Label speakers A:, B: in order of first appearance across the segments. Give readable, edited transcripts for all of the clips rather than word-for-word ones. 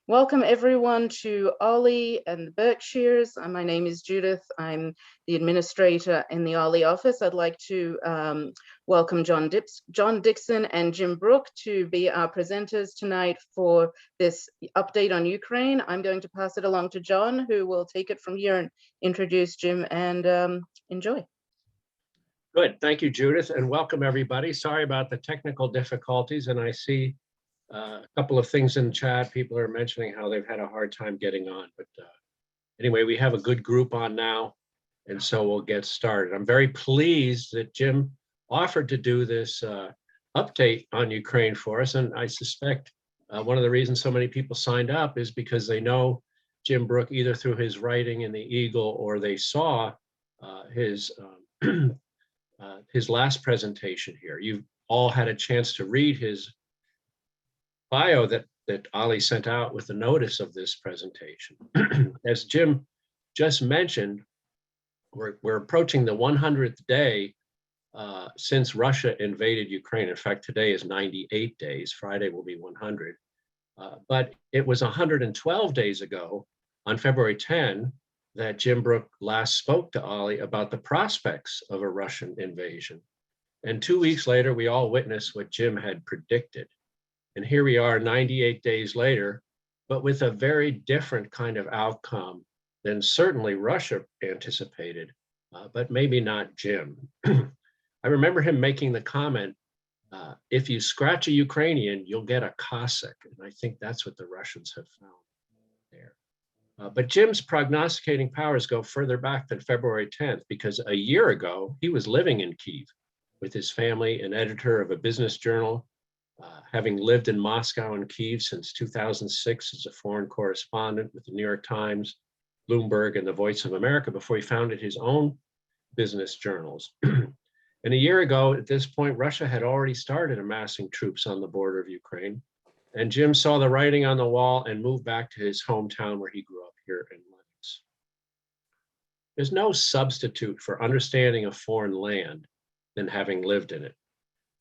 A: Welcome everyone to Ollie and the Berkshires. My name is Judith. I'm the administrator in the Ollie office. I'd like to welcome John Dixon and Jim Brooke to be our presenters tonight for this update on Ukraine. I'm going to pass it along to John, who will take it from here and introduce Jim and enjoy.
B: Good, thank you, Judith, and welcome everybody. Sorry about the technical difficulties, and I see a couple of things in chat. People are mentioning how they've had a hard time getting on, but anyway, we have a good group on now, and so we'll get started. I'm very pleased that Jim offered to do this update on Ukraine for us, and I suspect one of the reasons so many people signed up is because they know Jim Brooke either through his writing in the Eagle or they saw his last presentation here. You've all had a chance to read his bio that Ollie sent out with the notice of this presentation. As Jim just mentioned, we're approaching the 100th day since Russia invaded Ukraine. In fact, today is 98 days. Friday will be 100. But it was 112 days ago, on February 10, that Jim Brooke last spoke to Ollie about the prospects of a Russian invasion. And 2 weeks later, we all witnessed what Jim had predicted. And here we are 98 days later, but with a very different kind of outcome than certainly Russia anticipated, but maybe not Jim. I remember him making the comment, if you scratch a Ukrainian, you'll get a Cossack. And I think that's what the Russians have found there. But Jim's prognosticating powers go further back than February 10th, because a year ago, he was living in Kyiv with his family, an editor of a business journal, having lived in Moscow and Kyiv since 2006 as a foreign correspondent with the New York Times, Bloomberg, and the Voice of America before he founded his own business journals. And a year ago, at this point, Russia had already started amassing troops on the border of Ukraine. And Jim saw the writing on the wall and moved back to his hometown where he grew up here in Lenox. There's no substitute for understanding a foreign land than having lived in it.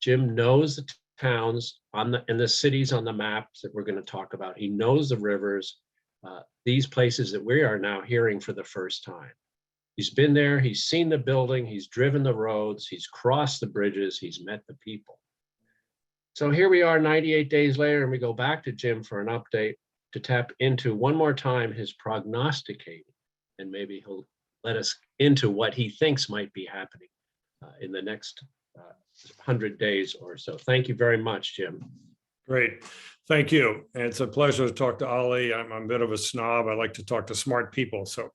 B: Jim knows the towns and the cities on the maps that we're going to talk about. He knows the rivers, these places that we are now hearing for the first time. He's been there, he's seen the building, he's driven the roads, he's crossed the bridges, he's met the people. So here we are 98 days later, and we go back to Jim for an update to tap into one more time his prognosticating, and maybe he'll let us into what he thinks might be happening in the next 100 days or so. Thank you very much, Jim.
C: Great. Thank you. And it's a pleasure to talk to Ollie. I'm a bit of a snob. I like to talk to smart people. So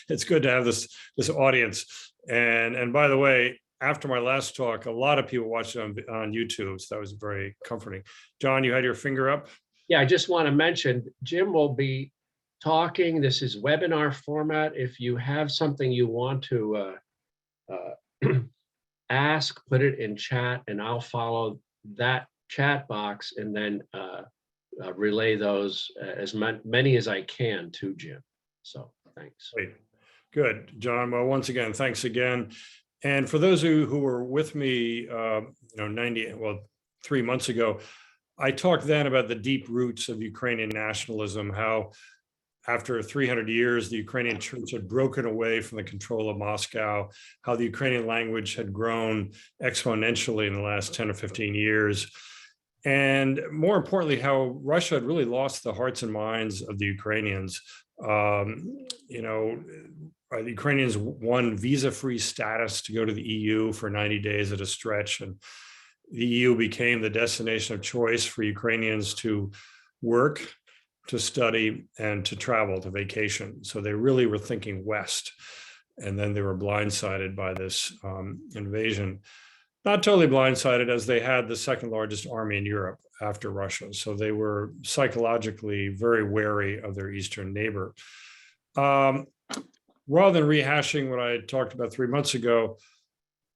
C: it's good to have this audience. And by the way, after my last talk, a lot of people watched it on YouTube. So that was very comforting. John, you had your finger up?
B: Yeah, I just want to mention, Jim will be talking. This is webinar format. If you have something you want to ask, put it in chat, and I'll follow that chat box and then relay those as many as I can to Jim. So thanks.
C: Great. Good, John. Well, once again, thanks again. And for those of you who were with me, 3 months ago, I talked then about the deep roots of Ukrainian nationalism, how after 300 years, the Ukrainian church had broken away from the control of Moscow, how the Ukrainian language had grown exponentially in the last 10 or 15 years. And more importantly, how Russia had really lost the hearts and minds of the Ukrainians. The Ukrainians won visa-free status to go to the EU for 90 days at a stretch. And the EU became the destination of choice for Ukrainians to work, to study, and to travel, to vacation. So they really were thinking West. And then they were blindsided by this invasion. Not totally blindsided, as they had the second largest army in Europe after Russia. So they were psychologically very wary of their Eastern neighbor. Rather than rehashing what I talked about 3 months ago,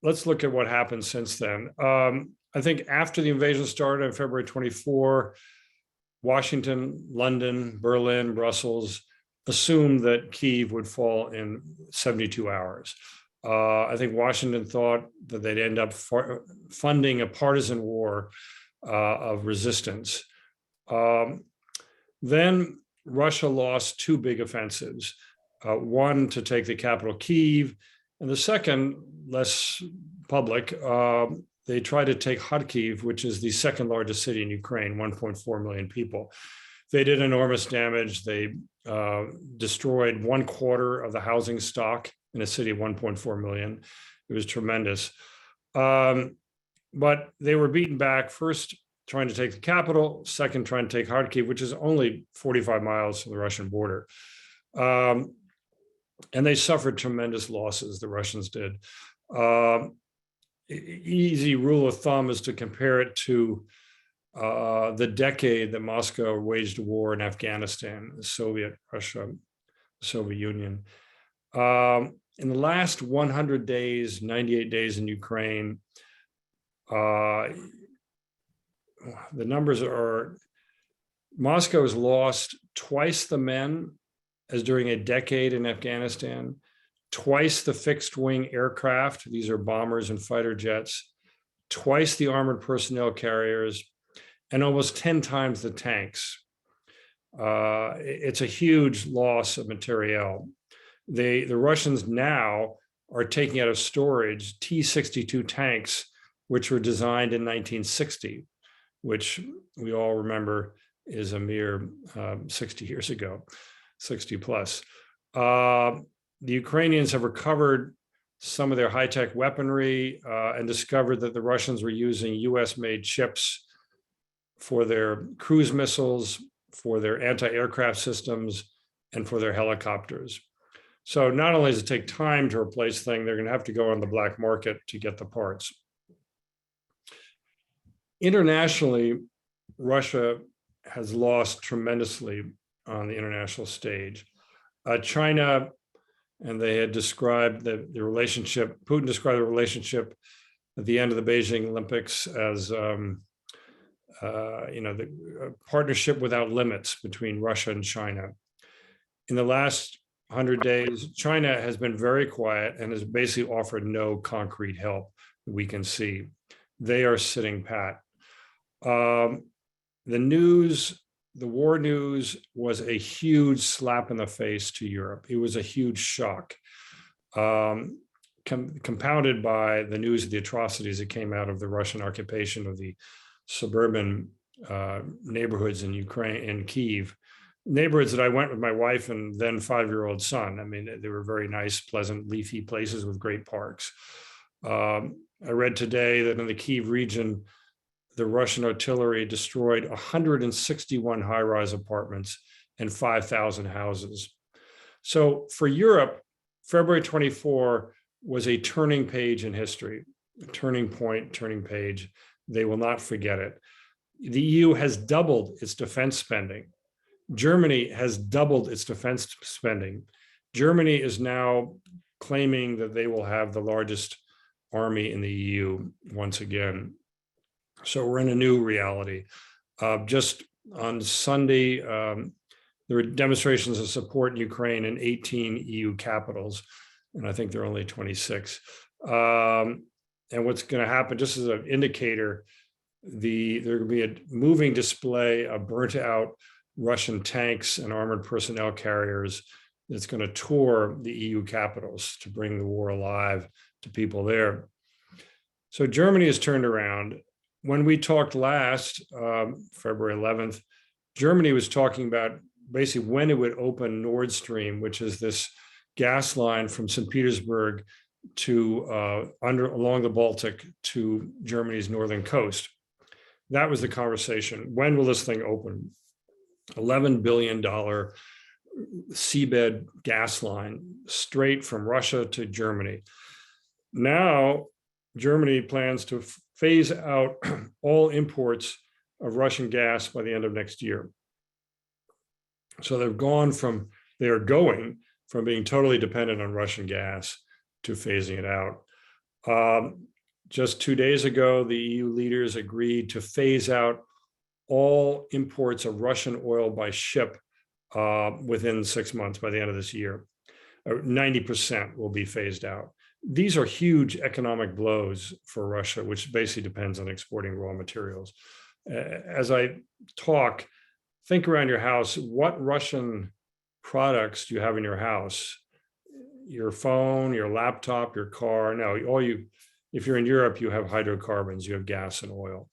C: let's look at what happened since then. I think after the invasion started on February 24, Washington, London, Berlin, Brussels assumed that Kyiv would fall in 72 hours. I think Washington thought that they'd end up funding a partisan war of resistance. Then Russia lost two big offensives, one to take the capital Kyiv, and the second, less public, they tried to take Kharkiv, which is the second largest city in Ukraine, 1.4 million people. They did enormous damage. They destroyed 1/4 of the housing stock in a city of 1.4 million. It was tremendous. But they were beaten back, first trying to take the capital, second trying to take Kharkiv, which is only 45 miles from the Russian border. And they suffered tremendous losses, the Russians did. Easy rule of thumb is to compare it to the decade that Moscow waged a war in Afghanistan, Soviet Russia, Soviet Union. In the last 100 days, 98 days in Ukraine, the numbers are, Moscow has lost twice the men as during a decade in Afghanistan, twice the fixed wing aircraft, these are bombers and fighter jets, twice the armored personnel carriers, and almost 10 times the tanks. It's a huge loss of materiel. The Russians now are taking out of storage T-62 tanks, which were designed in 1960, which we all remember is a mere 60 years ago, 60 plus. The Ukrainians have recovered some of their high-tech weaponry and discovered that the Russians were using US-made chips for their cruise missiles, for their anti-aircraft systems, and for their helicopters. So not only does it take time to replace things, they're going to have to go on the black market to get the parts. Internationally, Russia has lost tremendously on the international stage. China, and they had described the relationship, Putin described the relationship at the end of the Beijing Olympics as the partnership without limits between Russia and China. In the last 100 days, China has been very quiet and has basically offered no concrete help that we can see. They are sitting pat. The war news was a huge slap in the face to Europe. It was a huge shock, compounded by the news of the atrocities that came out of the Russian occupation of the suburban neighborhoods in Ukraine, in Kyiv, neighborhoods that I went with my wife and then 5-year-old son. I mean, they were very nice, pleasant, leafy places with great parks. I read today that in the Kyiv region, the Russian artillery destroyed 161 high-rise apartments and 5,000 houses. So for Europe, February 24 was a turning page in history, a turning point, turning page. They will not forget it. The EU has doubled its defense spending. Germany has doubled its defense spending. Germany is now claiming that they will have the largest army in the EU once again. So we're in a new reality. Just on Sunday, there were demonstrations of support in Ukraine in 18 EU capitals, and I think there are only 26. And what's going to happen, just as an indicator, there will be a moving display of burnt out Russian tanks and armored personnel carriers that's going to tour the EU capitals to bring the war alive to people there. So Germany has turned around. When we talked last, February 11th, Germany was talking about basically when it would open Nord Stream, which is this gas line from St. Petersburg to along the Baltic to Germany's northern coast. That was the conversation. When will this thing open? $11 billion seabed gas line straight from Russia to Germany. Now, Germany plans to phase out all imports of Russian gas by the end of next year. So they are going from being totally dependent on Russian gas to phasing it out. Just 2 days ago, the EU leaders agreed to phase out all imports of Russian oil by ship within 6 months by the end of this year. 90% will be phased out. These are huge economic blows for Russia, which basically depends on exporting raw materials. As I talk, think around your house, what Russian products do you have in your house? Your phone, your laptop, your car. No, if you're in Europe, you have hydrocarbons, you have gas and oil.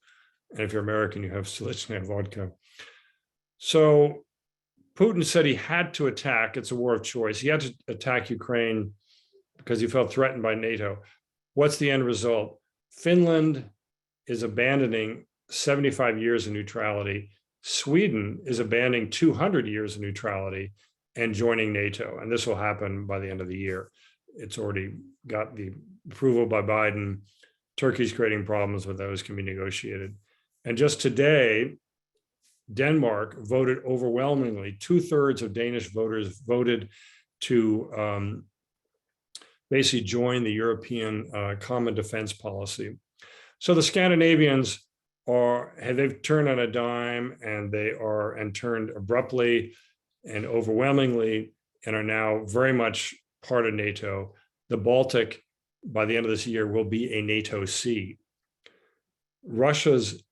C: And if you're American, you have Slichnaya and vodka. So Putin said he had to attack. It's a war of choice. He had to attack Ukraine because he felt threatened by NATO. What's the end result? Finland is abandoning 75 years of neutrality. Sweden is abandoning 200 years of neutrality and joining NATO. And this will happen by the end of the year. It's already got the approval by Biden. Turkey's creating problems, but those can be negotiated. And just today, Denmark voted overwhelmingly. 2/3 of Danish voters voted to basically join the European common defense policy. So the Scandinavians they've turned on a dime, and turned abruptly and overwhelmingly, and are now very much part of NATO. The Baltic, by the end of this year, will be a NATO sea. Russia's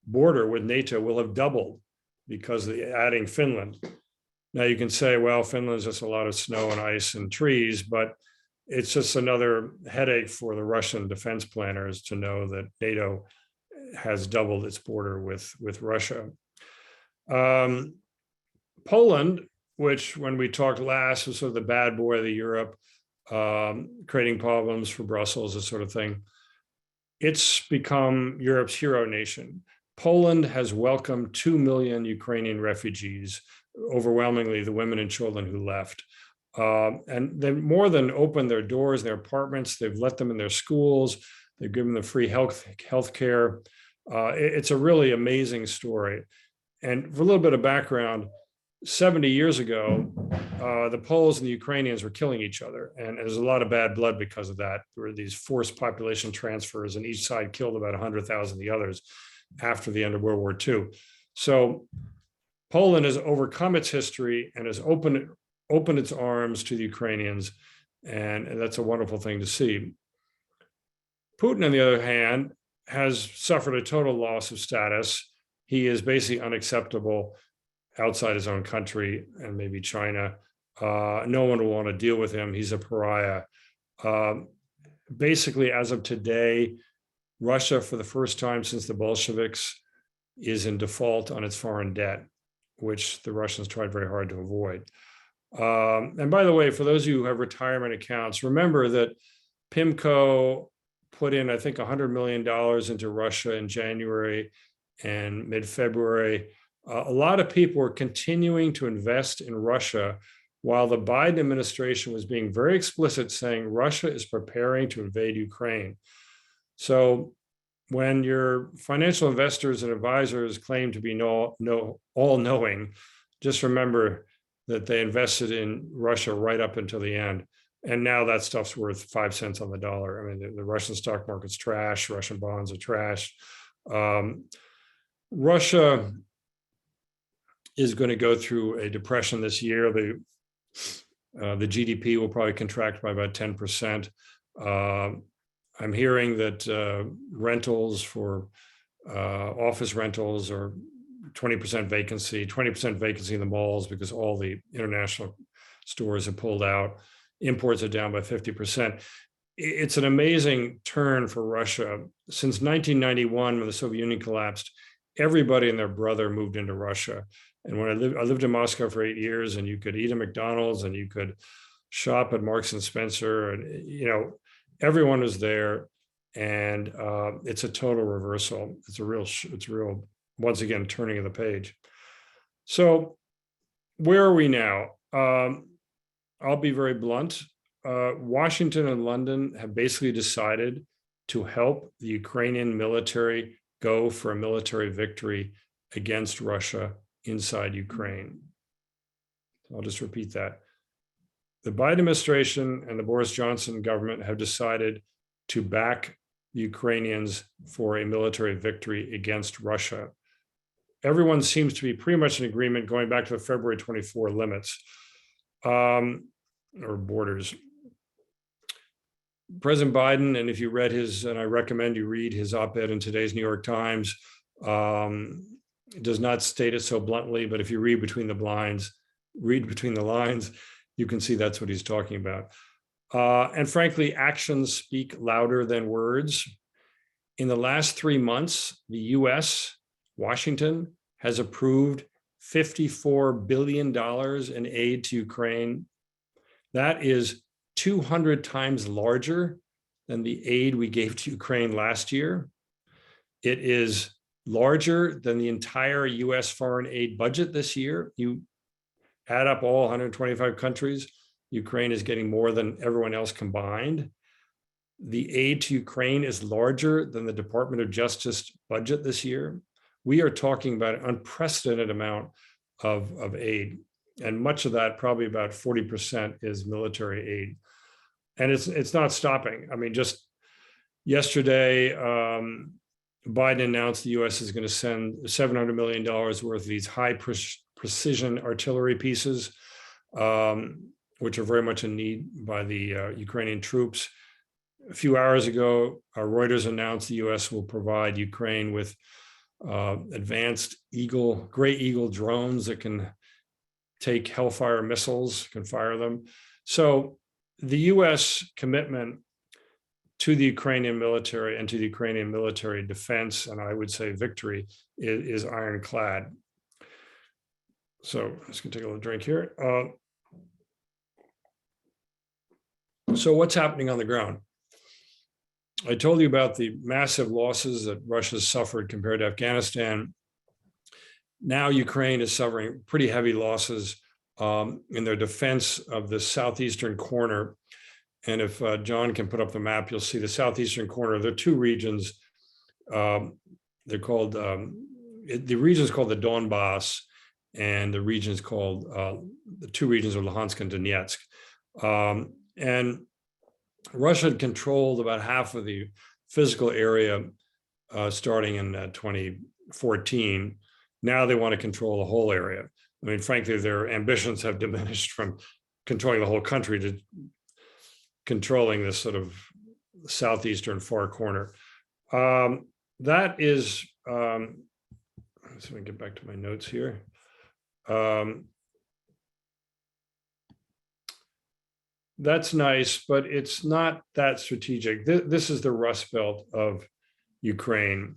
C: border with NATO will have doubled because of adding Finland. Now you can say, well, Finland's just a lot of snow and ice and trees, but it's just another headache for the Russian defense planners to know that NATO has doubled its border with Russia. Poland, which when we talked last was sort of the bad boy of the Europe, creating problems for Brussels, this sort of thing. It's become Europe's hero nation. Poland has welcomed 2 million Ukrainian refugees, overwhelmingly the women and children who left. And they've more than opened their doors, their apartments, they've let them in their schools, they've given them free health care. It's a really amazing story. And for a little bit of background, 70 years ago, the Poles and the Ukrainians were killing each other. And there's a lot of bad blood because of that. There were these forced population transfers, and each side killed about 100,000 of the others after the end of World War II. So Poland has overcome its history and has opened its arms to the Ukrainians. And that's a wonderful thing to see. Putin, on the other hand, has suffered a total loss of status. He is basically unacceptable outside his own country and maybe China. No one will want to deal with him. He's a pariah. Basically, as of today, Russia, for the first time since the Bolsheviks, is in default on its foreign debt, which the Russians tried very hard to avoid. And by the way, for those of you who have retirement accounts, remember that PIMCO put in, I think, $100 million into Russia in January and mid-February. A lot of people were continuing to invest in Russia while the Biden administration was being very explicit, saying Russia is preparing to invade Ukraine. So when your financial investors and advisors claim to be all-knowing, just remember that they invested in Russia right up until the end. And now that stuff's worth 5 cents on the dollar. I mean, the Russian stock market's trash. Russian bonds are trash. Russia is going to go through a depression this year. The GDP will probably contract by about 10%. I'm hearing that rentals for office rentals are 20% vacancy in the malls because all the international stores have pulled out. Imports are down by 50%. It's an amazing turn for Russia. Since 1991, when the Soviet Union collapsed, everybody and their brother moved into Russia. And when I lived in Moscow for 8 years, and you could eat at McDonald's and you could shop at Marks and Spencer, and everyone was there. And it's a total reversal. It's a real, once again, turning of the page. So where are we now? I'll be very blunt. Washington and London have basically decided to help the Ukrainian military go for a military victory against Russia inside Ukraine. I'll just repeat that. The Biden administration and the Boris Johnson government have decided to back the Ukrainians for a military victory against Russia. Everyone seems to be pretty much in agreement going back to the February 24 limits or borders. President Biden, and if you read and I recommend you read his op-ed in today's New York Times, It does not state it so bluntly, but if you read between the lines, you can see that's what he's talking about. And frankly, actions speak louder than words. In the last 3 months, the US, Washington, has approved $54 billion in aid to Ukraine. That is 200 times larger than the aid we gave to Ukraine last year. It is larger than the entire US foreign aid budget this year. You add up all 125 countries, Ukraine is getting more than everyone else combined. The aid to Ukraine is larger than the Department of Justice budget this year. We are talking about an unprecedented amount of aid. And much of that, probably about 40%, is military aid. And it's not stopping. I mean, just yesterday, Biden announced the US is going to send $700 million worth of these high precision artillery pieces, which are very much in need by the Ukrainian troops. A few hours ago, Reuters announced the US will provide Ukraine with advanced Gray Eagle drones that can take Hellfire missiles, can fire them. So the US commitment to the Ukrainian military and to the Ukrainian military defense, and I would say victory, is ironclad. So I'm just gonna take a little drink here. So what's happening on the ground? I told you about the massive losses that Russia suffered compared to Afghanistan. Now Ukraine is suffering pretty heavy losses in their defense of the southeastern corner. And if John can put up the map, you'll see the southeastern corner. There are two regions. They're called, the region is called the Donbass, and the region is called, the two regions are Luhansk and Donetsk. And Russia had controlled about half of the physical area starting in 2014. Now they want to control the whole area. I mean, frankly, their ambitions have diminished from controlling the whole country to controlling this sort of southeastern far corner. That is, let's see if I can get back to my notes here. That's nice, but it's not that strategic. This is the Rust Belt of Ukraine.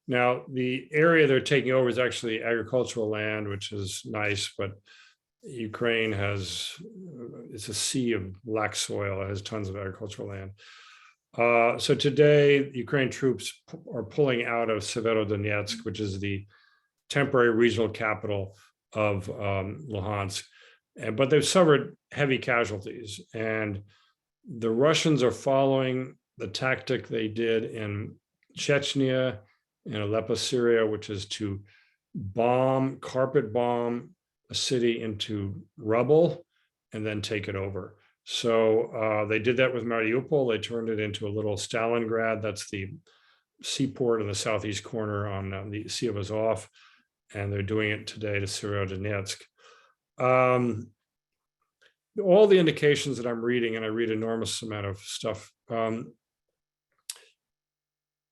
C: Now, the area they're taking over is actually agricultural land, which is nice, but Ukraine it's a sea of black soil. It has tons of agricultural land. So today, Ukraine troops are pulling out of Severodonetsk, which is the temporary regional capital of Luhansk. But they've suffered heavy casualties, and the Russians are following the tactic they did in Chechnya and Aleppo, Syria, which is to carpet bomb a city into rubble and then take it over. So they did that with Mariupol. They turned it into a little Stalingrad. That's the seaport in the southeast corner on the Sea of Azov, and they're doing it today to Severodonetsk. All the indications that I'm reading, and I read an enormous amount of stuff,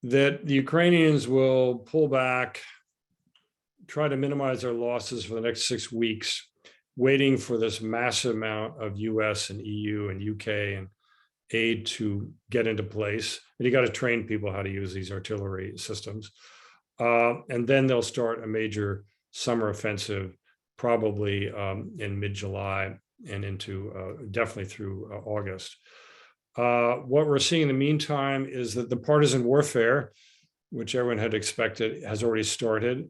C: that the Ukrainians will pull back, try to minimize their losses for the next 6 weeks, waiting for this massive amount of US and EU and UK and aid to get into place. And you got to train people how to use these artillery systems. And then they'll start a major summer offensive, probably in mid-July and into definitely through August. What we're seeing in the meantime is that the partisan warfare, which everyone had expected, has already started.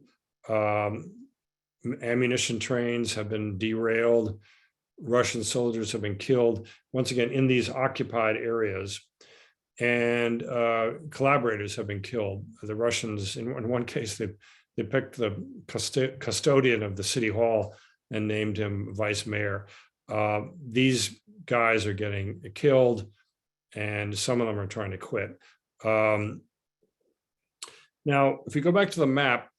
C: Ammunition trains have been derailed. Russian soldiers have been killed, once again, in these occupied areas. And collaborators have been killed. The Russians, in one case, they picked the custodian of the city hall and named him vice mayor. These guys are getting killed, and some of them are trying to quit. Now, if we go back to the map,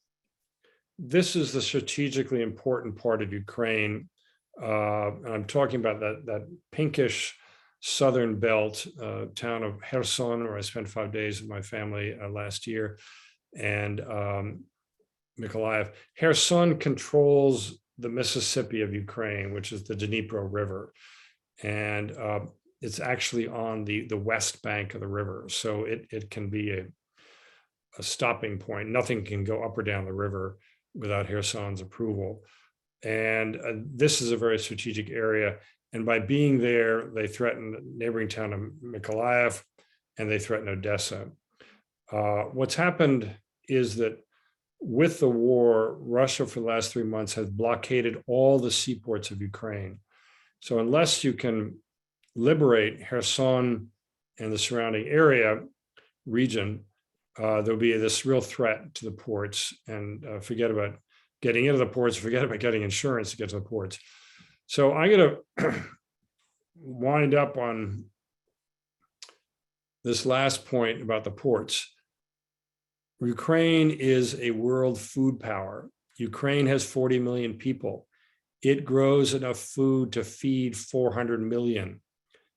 C: this is the strategically important part of Ukraine. And I'm talking about that pinkish southern belt, town of Kherson, where I spent 5 days with my family last year. And Mykolaiv. Kherson controls the Mississippi of Ukraine, which is the Dnipro River. And it's actually on the west bank of the river. So it can be a stopping point. Nothing can go up or down the river without Kherson's approval. And this is a very strategic area. And by being there, they threaten the neighboring town of Mykolaiv, and they threaten Odessa. What's happened is that with the war, Russia for the last 3 months has blockaded all the seaports of Ukraine. So unless you can liberate Kherson and the surrounding region, there'll be this real threat to the ports, and forget about getting into the ports, forget about getting insurance to get to the ports. So I'm going to wind up on this last point about the ports. Ukraine is a world food power. Ukraine has 40 million people. It grows enough food to feed 400 million.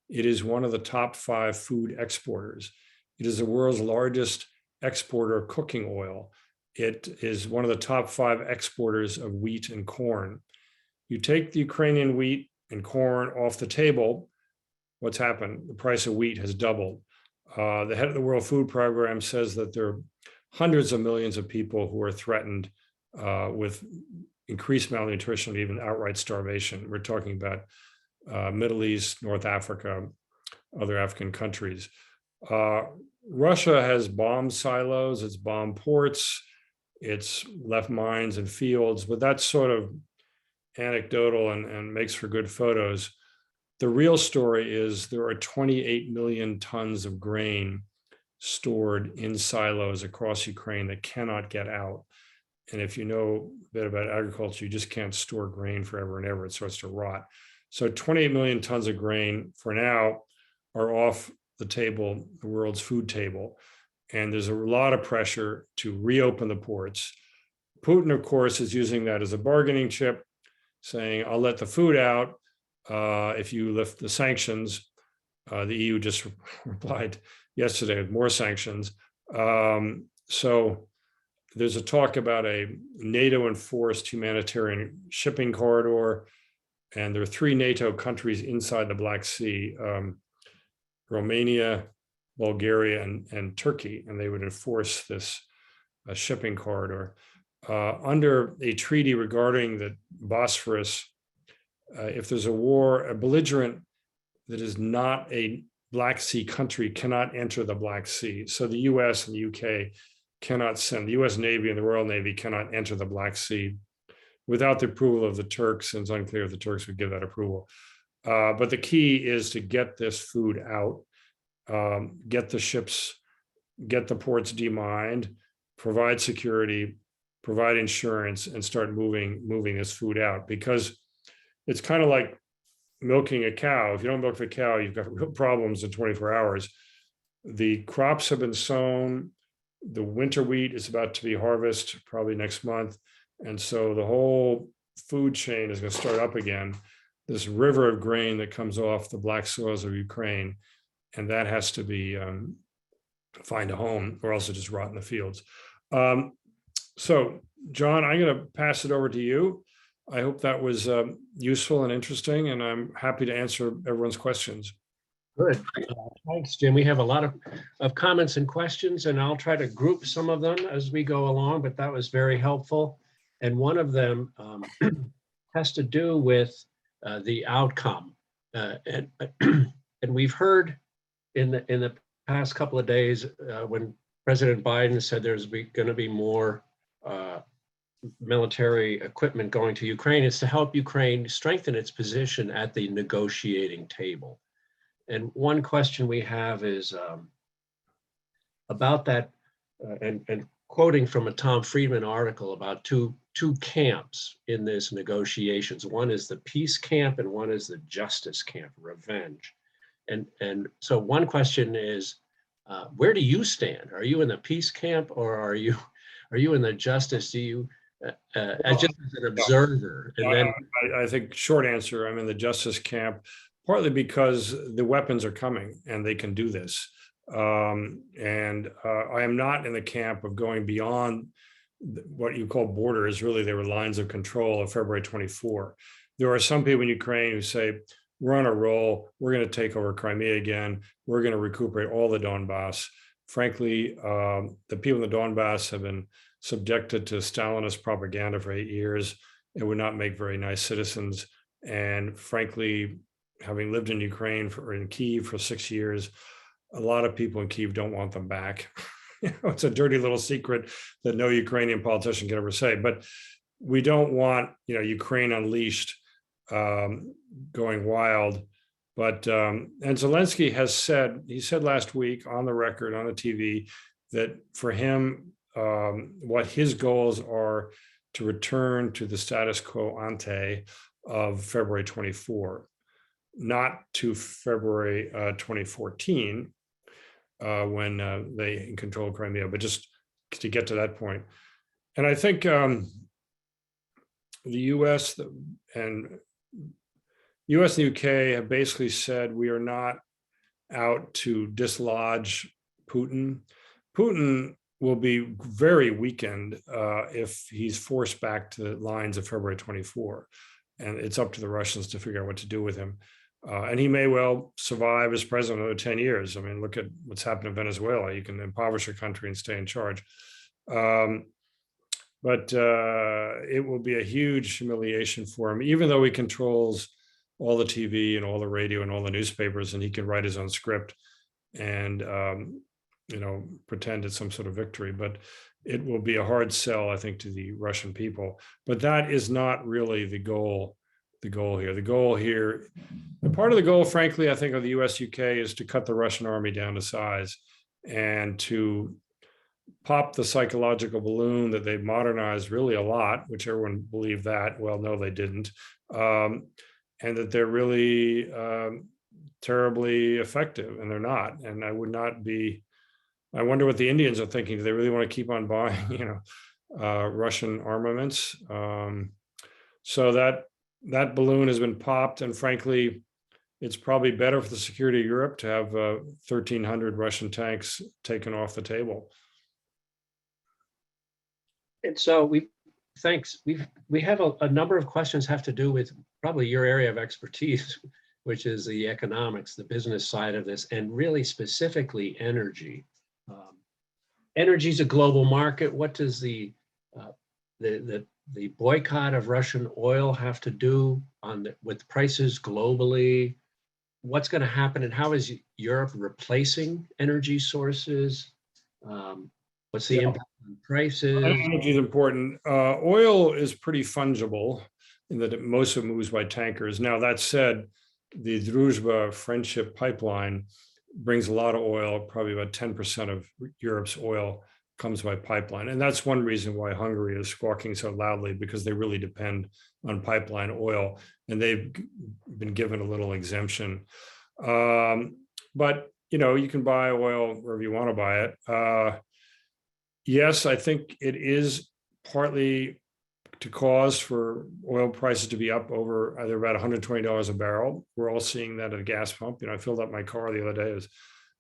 C: It is one of the top 5 food exporters. It is the world's largest exporter of cooking oil. It is one of the top 5 exporters of wheat and corn. You take the Ukrainian wheat and corn off the table, what's happened? The price of wheat has doubled. The head of the World Food Program says that there are hundreds of millions of people who are threatened with increased malnutrition, even outright starvation. We're talking about Middle East, North Africa, other African countries. Russia has bombed silos, it's bombed ports, it's left mines and fields, but that's sort of anecdotal and makes for good photos. The real story is there are 28 million tons of grain stored in silos across Ukraine that cannot get out. And if you know a bit about agriculture, you just can't store grain forever and ever. It starts to rot. So 28 million tons of grain for now are off the table, the world's food table. And there's a lot of pressure to reopen the ports. Putin, of course, is using that as a bargaining chip, saying, I'll let the food out if you lift the sanctions. The EU just replied yesterday with more sanctions. So there's a talk about a NATO-enforced humanitarian shipping corridor, and there are 3 NATO countries inside the Black Sea, Romania, Bulgaria, and Turkey, and they would enforce this shipping corridor. Under a treaty regarding the Bosphorus, if there's a war, a belligerent that is not a Black Sea country cannot enter the Black Sea. So the US and the UK cannot send, the US Navy and the Royal Navy cannot enter the Black Sea without the approval of the Turks, and it's unclear if the Turks would give that approval. But the key is to get this food out, get the ships, get the ports demined, provide security, provide insurance, and start moving this food out, because it's kind of like milking a cow. If you don't milk the cow, you've got real problems in 24 hours. The crops have been sown. The winter wheat is about to be harvested probably next month. And so the whole food chain is going to start up again. This river of grain that comes off the black soils of Ukraine, and that has to be find a home, or else it just rot in the fields. So, John, I'm going to pass it over to you. I hope that was useful and interesting, and I'm happy to answer everyone's questions.
B: Good. Thanks, Jim. We have a lot of comments and questions, and I'll try to group some of them as we go along, but that was very helpful. And one of them has to do with the outcome. And we've heard in the past couple of days when President Biden said there's going to be more military equipment going to Ukraine, it's to help Ukraine strengthen its position at the negotiating table. And one question we have is about that, and quoting from a Tom Friedman article about two camps in this negotiations. One is the peace camp and one is the justice camp, revenge. And so one question is, where do you stand? Are you in the peace camp, or are you in the justice? Do you as just as an observer? And then
C: I think short answer, I'm in the justice camp, partly because the weapons are coming and they can do this. I am not in the camp of going beyond what you call borders, really they were lines of control of February 24. There are some people in Ukraine who say, we're on a roll, we're going to take over Crimea again, we're going to recuperate all the Donbass. Frankly, the people in the Donbass have been subjected to Stalinist propaganda for 8 years. It would not make very nice citizens. And frankly, having lived in Ukraine or in Kyiv for 6 years, a lot of people in Kyiv don't want them back. It's a dirty little secret that no Ukrainian politician can ever say, but we don't want, Ukraine unleashed, going wild. But, and Zelensky has said, he said last week on the record, on the TV, that for him, what his goals are to return to the status quo ante of February 24, not to February 2014, when they controlled Crimea, but just to get to that point. And I think the US and the UK have basically said we are not out to dislodge Putin. Putin will be very weakened if he's forced back to the lines of February 24. And it's up to the Russians to figure out what to do with him. And he may well survive as president another 10 years. I mean, look at what's happened in Venezuela. You can impoverish a country and stay in charge. But it will be a huge humiliation for him, even though he controls all the TV and all the radio and all the newspapers, and he can write his own script and pretend it's some sort of victory. But it will be a hard sell, I think, to the Russian people. But that is not really the goal. The goal here, and part of the goal, frankly, I think, of the US, UK is to cut the Russian army down to size and to pop the psychological balloon that they've modernized really a lot, which everyone believed that. Well, no, they didn't. And that they're really terribly effective, and they're not. And I wonder what the Indians are thinking. Do they really want to keep on buying, Russian armaments? So that balloon has been popped, and frankly, it's probably better for the security of Europe to have 1,300 Russian tanks taken off the table.
B: And so we have a number of questions have to do with probably your area of expertise, which is the economics, the business side of this, and really specifically energy. Energy is a global market. What does the boycott of Russian oil have to do with prices globally? What's going to happen, and how is Europe replacing energy sources? What's the impact on prices?
C: Energy is important. Oil is pretty fungible in that most of it moves by tankers. Now, that said, the Druzhba friendship pipeline brings a lot of oil. Probably about 10% of Europe's oil comes by pipeline. And that's one reason why Hungary is squawking so loudly, because they really depend on pipeline oil, and they've been given a little exemption. But, you can buy oil wherever you want to buy it. Yes, I think it is partly to cause for oil prices to be up over either about $120 a barrel. We're all seeing that at a gas pump. I filled up my car the other day. It was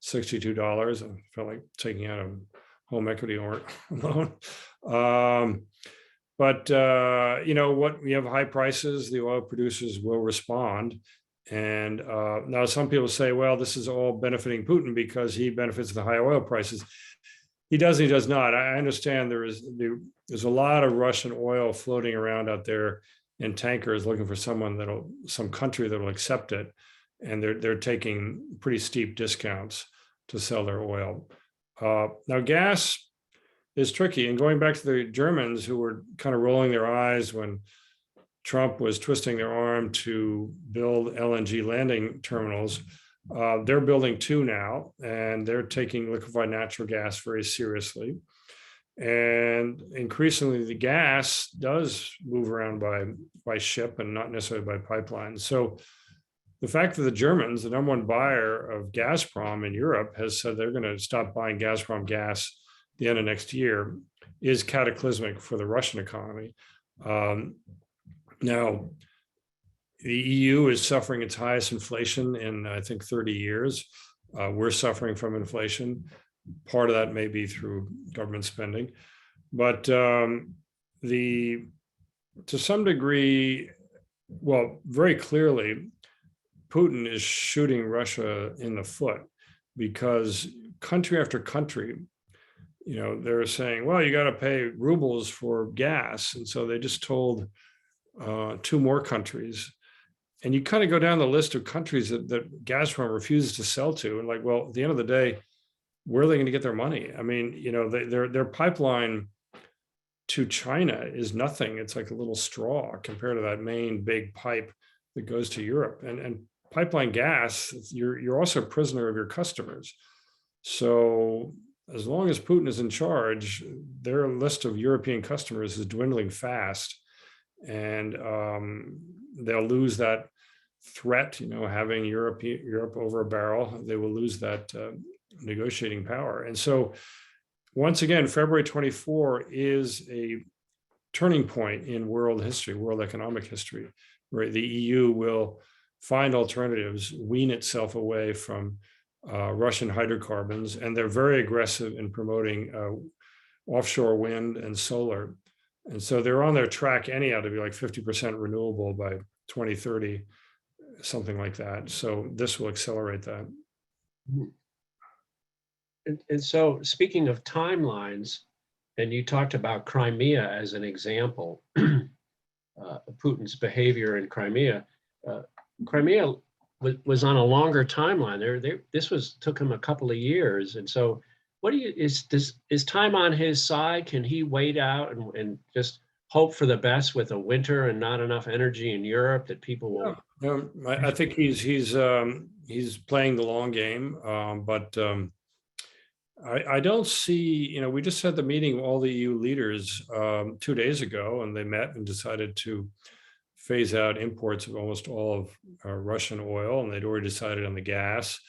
C: $62. I felt like taking out a home equity loan. But what we have high prices, the oil producers will respond. And now some people say, well, this is all benefiting Putin because he benefits the high oil prices. He does, he does not. I understand there's a lot of Russian oil floating around out there in tankers looking for some country that'll accept it. And they're taking pretty steep discounts to sell their oil. Now, gas is tricky. And going back to the Germans, who were kind of rolling their eyes when Trump was twisting their arm to build LNG landing terminals, they're building 2 now, and they're taking liquefied natural gas very seriously. And increasingly, the gas does move around by ship and not necessarily by pipeline. So the fact that the Germans, the number one buyer of Gazprom in Europe, has said they're going to stop buying Gazprom gas the end of next year is cataclysmic for the Russian economy. Now, the EU is suffering its highest inflation in, I think, 30 years. We're suffering from inflation. Part of that may be through government spending. But to some degree, well, very clearly, Putin is shooting Russia in the foot, because country after country, they're saying, well, you got to pay rubles for gas. And so they just told two more countries. And you kind of go down the list of countries that Gazprom refuses to sell to. And like, well, at the end of the day, where are they going to get their money? I mean, their pipeline to China is nothing. It's like a little straw compared to that main big pipe that goes to Europe. And pipeline gas, you're also a prisoner of your customers. So as long as Putin is in charge, their list of European customers is dwindling fast. And they'll lose that threat, having Europe over a barrel. They will lose that negotiating power. And so once again, February 24 is a turning point in world history, world economic history, where the EU will find alternatives, wean itself away from Russian hydrocarbons. And they're very aggressive in promoting offshore wind and solar. And so they're on their track anyhow to be like 50% renewable by 2030, something like that. So this will accelerate that.
B: And so speaking of timelines, and you talked about Crimea as an example, Putin's behavior in Crimea. Crimea was on a longer timeline. This took him a couple of years. And so what is time on his side? Can he wait out and just hope for the best with a winter and not enough energy in Europe that people will?
C: I think he's playing the long game, but I don't see. We just had the meeting with all the EU leaders 2 days ago, and they met and decided to phase out imports of almost all of Russian oil, and they'd already decided on the gas.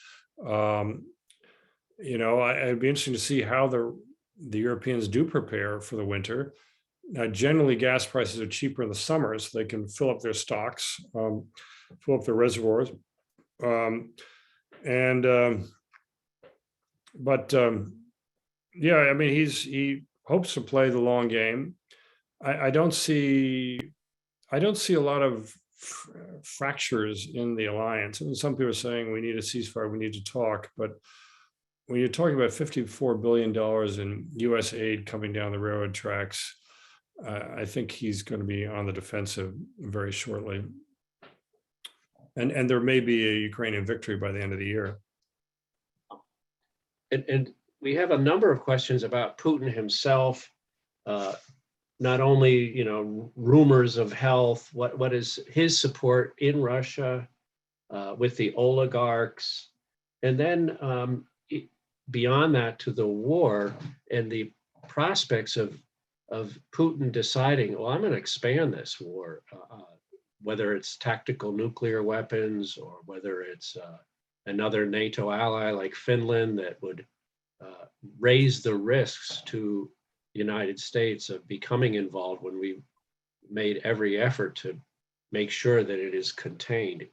C: It'd be interesting to see how the Europeans do prepare for the winter. Now, generally, gas prices are cheaper in the summer, so they can fill up their stocks, fill up their reservoirs. Yeah, I mean, he hopes to play the long game. I don't see a lot of fractures in the alliance. And some people are saying we need a ceasefire, we need to talk, but when you're talking about $54 billion in US aid coming down the railroad tracks, I think he's going to be on the defensive very shortly. And there may be a Ukrainian victory by the end of the year.
B: And we have a number of questions about Putin himself, not only, rumors of health, what is his support in Russia with the oligarchs, and then beyond that to the war and the prospects of Putin deciding, well, I'm going to expand this war, whether it's tactical nuclear weapons or whether it's another NATO ally like Finland that would raise the risks to the United States of becoming involved when we made every effort to make sure that it is contained.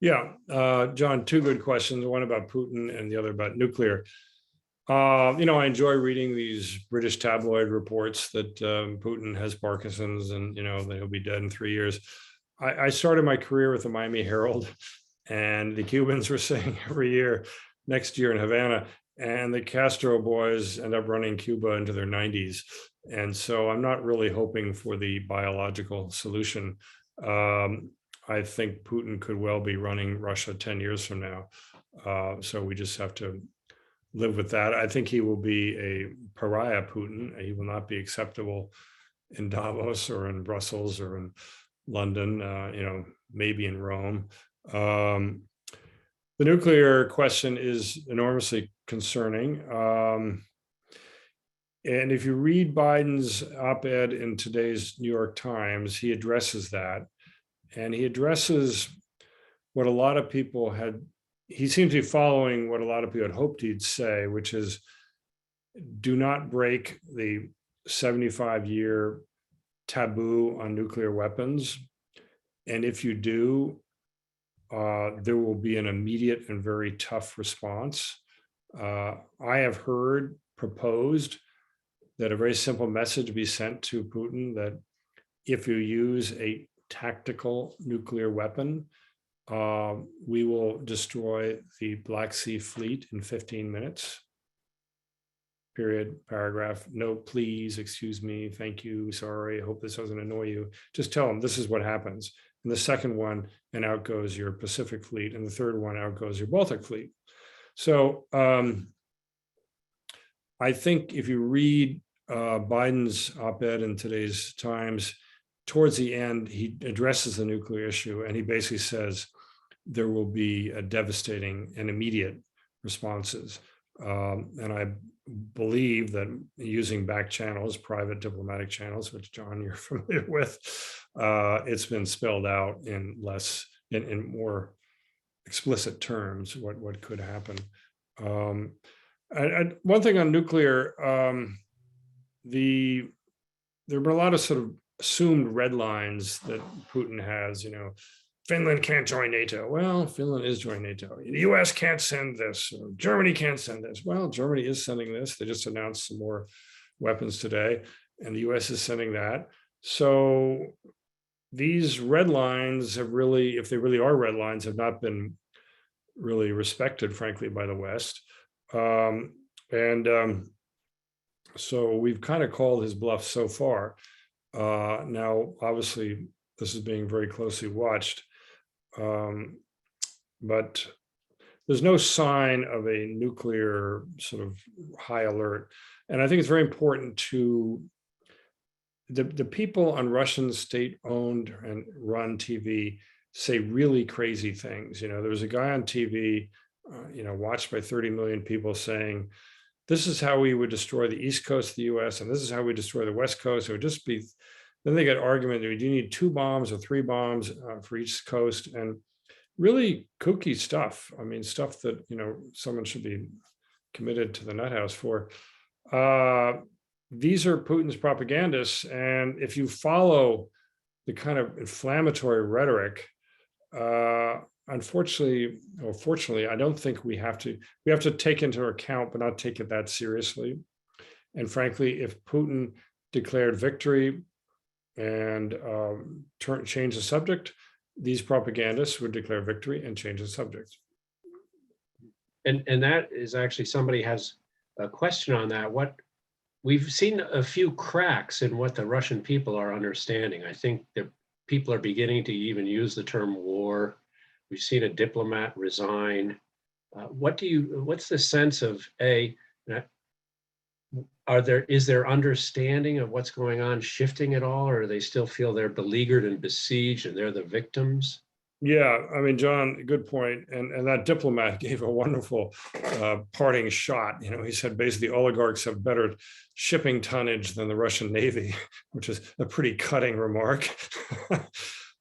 C: John, two good questions, one about Putin and the other about nuclear. I enjoy reading these British tabloid reports that Putin has Parkinson's and, that he'll be dead in 3 years. I started my career with the Miami Herald, and the Cubans were saying every year, next year in Havana, and the Castro boys end up running Cuba into their 90s. And so I'm not really hoping for the biological solution. I think Putin could well be running Russia 10 years from now. So we just have to live with that. I think he will be a pariah Putin. He will not be acceptable in Davos or in Brussels or in London, maybe in Rome. The nuclear question is enormously concerning. And if you read Biden's op-ed in today's New York Times, he addresses that. And he addresses what a lot of people he seems to be following what a lot of people had hoped he'd say, which is, do not break the 75-year taboo on nuclear weapons. And if you do, there will be an immediate and very tough response. I have heard proposed that a very simple message be sent to Putin that if you use a tactical nuclear weapon, we will destroy the Black Sea Fleet in 15 minutes. Period, paragraph, no, please, excuse me, thank you, sorry, I hope this doesn't annoy you. Just tell them this is what happens. And the second one, and out goes your Pacific Fleet. And the third one, out goes your Baltic Fleet. So I think if you read Biden's op-ed in today's Times, towards the end, he addresses the nuclear issue, and he basically says there will be a devastating and immediate responses. And I believe that using back channels, private diplomatic channels, which John, you're familiar with, it's been spelled out in more explicit terms what could happen. One thing on nuclear, there have been a lot of sort of assumed red lines that Putin has, Finland can't join NATO. Well, Finland is joining NATO. The US can't send this. Or Germany can't send this. Well, Germany is sending this. They just announced some more weapons today, and the US is sending that. So these red lines have really, if they really are red lines, have not been really respected, frankly, by the West. So we've kind of called his bluff so far. Now, obviously, this is being very closely watched. But there's no sign of a nuclear sort of high alert. And I think it's very important to the people on Russian state-owned and run TV say really crazy things. There was a guy on TV, watched by 30 million people saying, this is how we would destroy the East Coast of the US, and this is how we destroy the West Coast. It would just be. Then they get argument, do you need 2 bombs or 3 bombs for each coast? And really kooky stuff. I mean, stuff that, someone should be committed to the nut house for. These are Putin's propagandists. And if you follow the kind of inflammatory rhetoric, unfortunately, or fortunately, I don't think we have to take into account, but not take it that seriously. And frankly, if Putin declared victory and change the subject, these propagandists would declare victory and change the subject.
B: And that is actually, somebody has a question on that. We've seen a few cracks in what the Russian people are understanding. I think that people are beginning to even use the term war. We've seen a diplomat resign. What's the sense of is their understanding of what's going on shifting at all, or do they still feel they're beleaguered and besieged and they're the victims?
C: Yeah, I mean, John, good point. And that diplomat gave a wonderful parting shot. He said basically oligarchs have better shipping tonnage than the Russian Navy, which is a pretty cutting remark.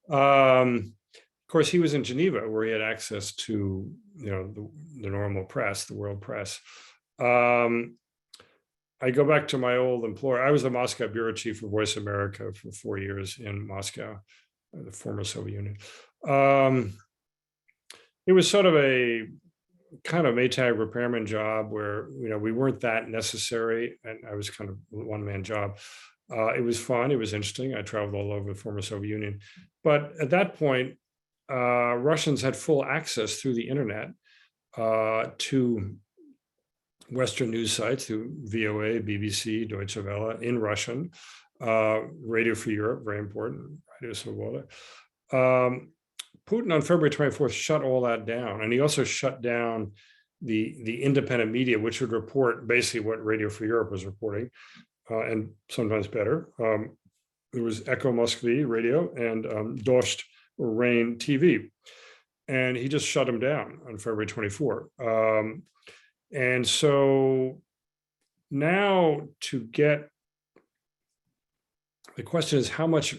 C: Of course, he was in Geneva, where he had access to the normal press, the world press. I go back to my old employer. I was the Moscow bureau chief for Voice America for 4 years in Moscow, the former Soviet Union. It was sort of a kind of Maytag repairman job where we weren't that necessary, and I was kind of a one-man job. It was fun. It was interesting. I traveled all over the former Soviet Union, but at that point, Russians had full access through the internet to Western news sites, through VOA, BBC, Deutsche Welle in Russian, Radio Free Europe, very important, Radio Svoboda. Putin on February 24th shut all that down, and he also shut down the independent media, which would report basically what Radio Free Europe was reporting, and sometimes better. There was Echo Moskvy radio and Dost or Rain TV, and he just shut them down on February 24th. And so now the question is how much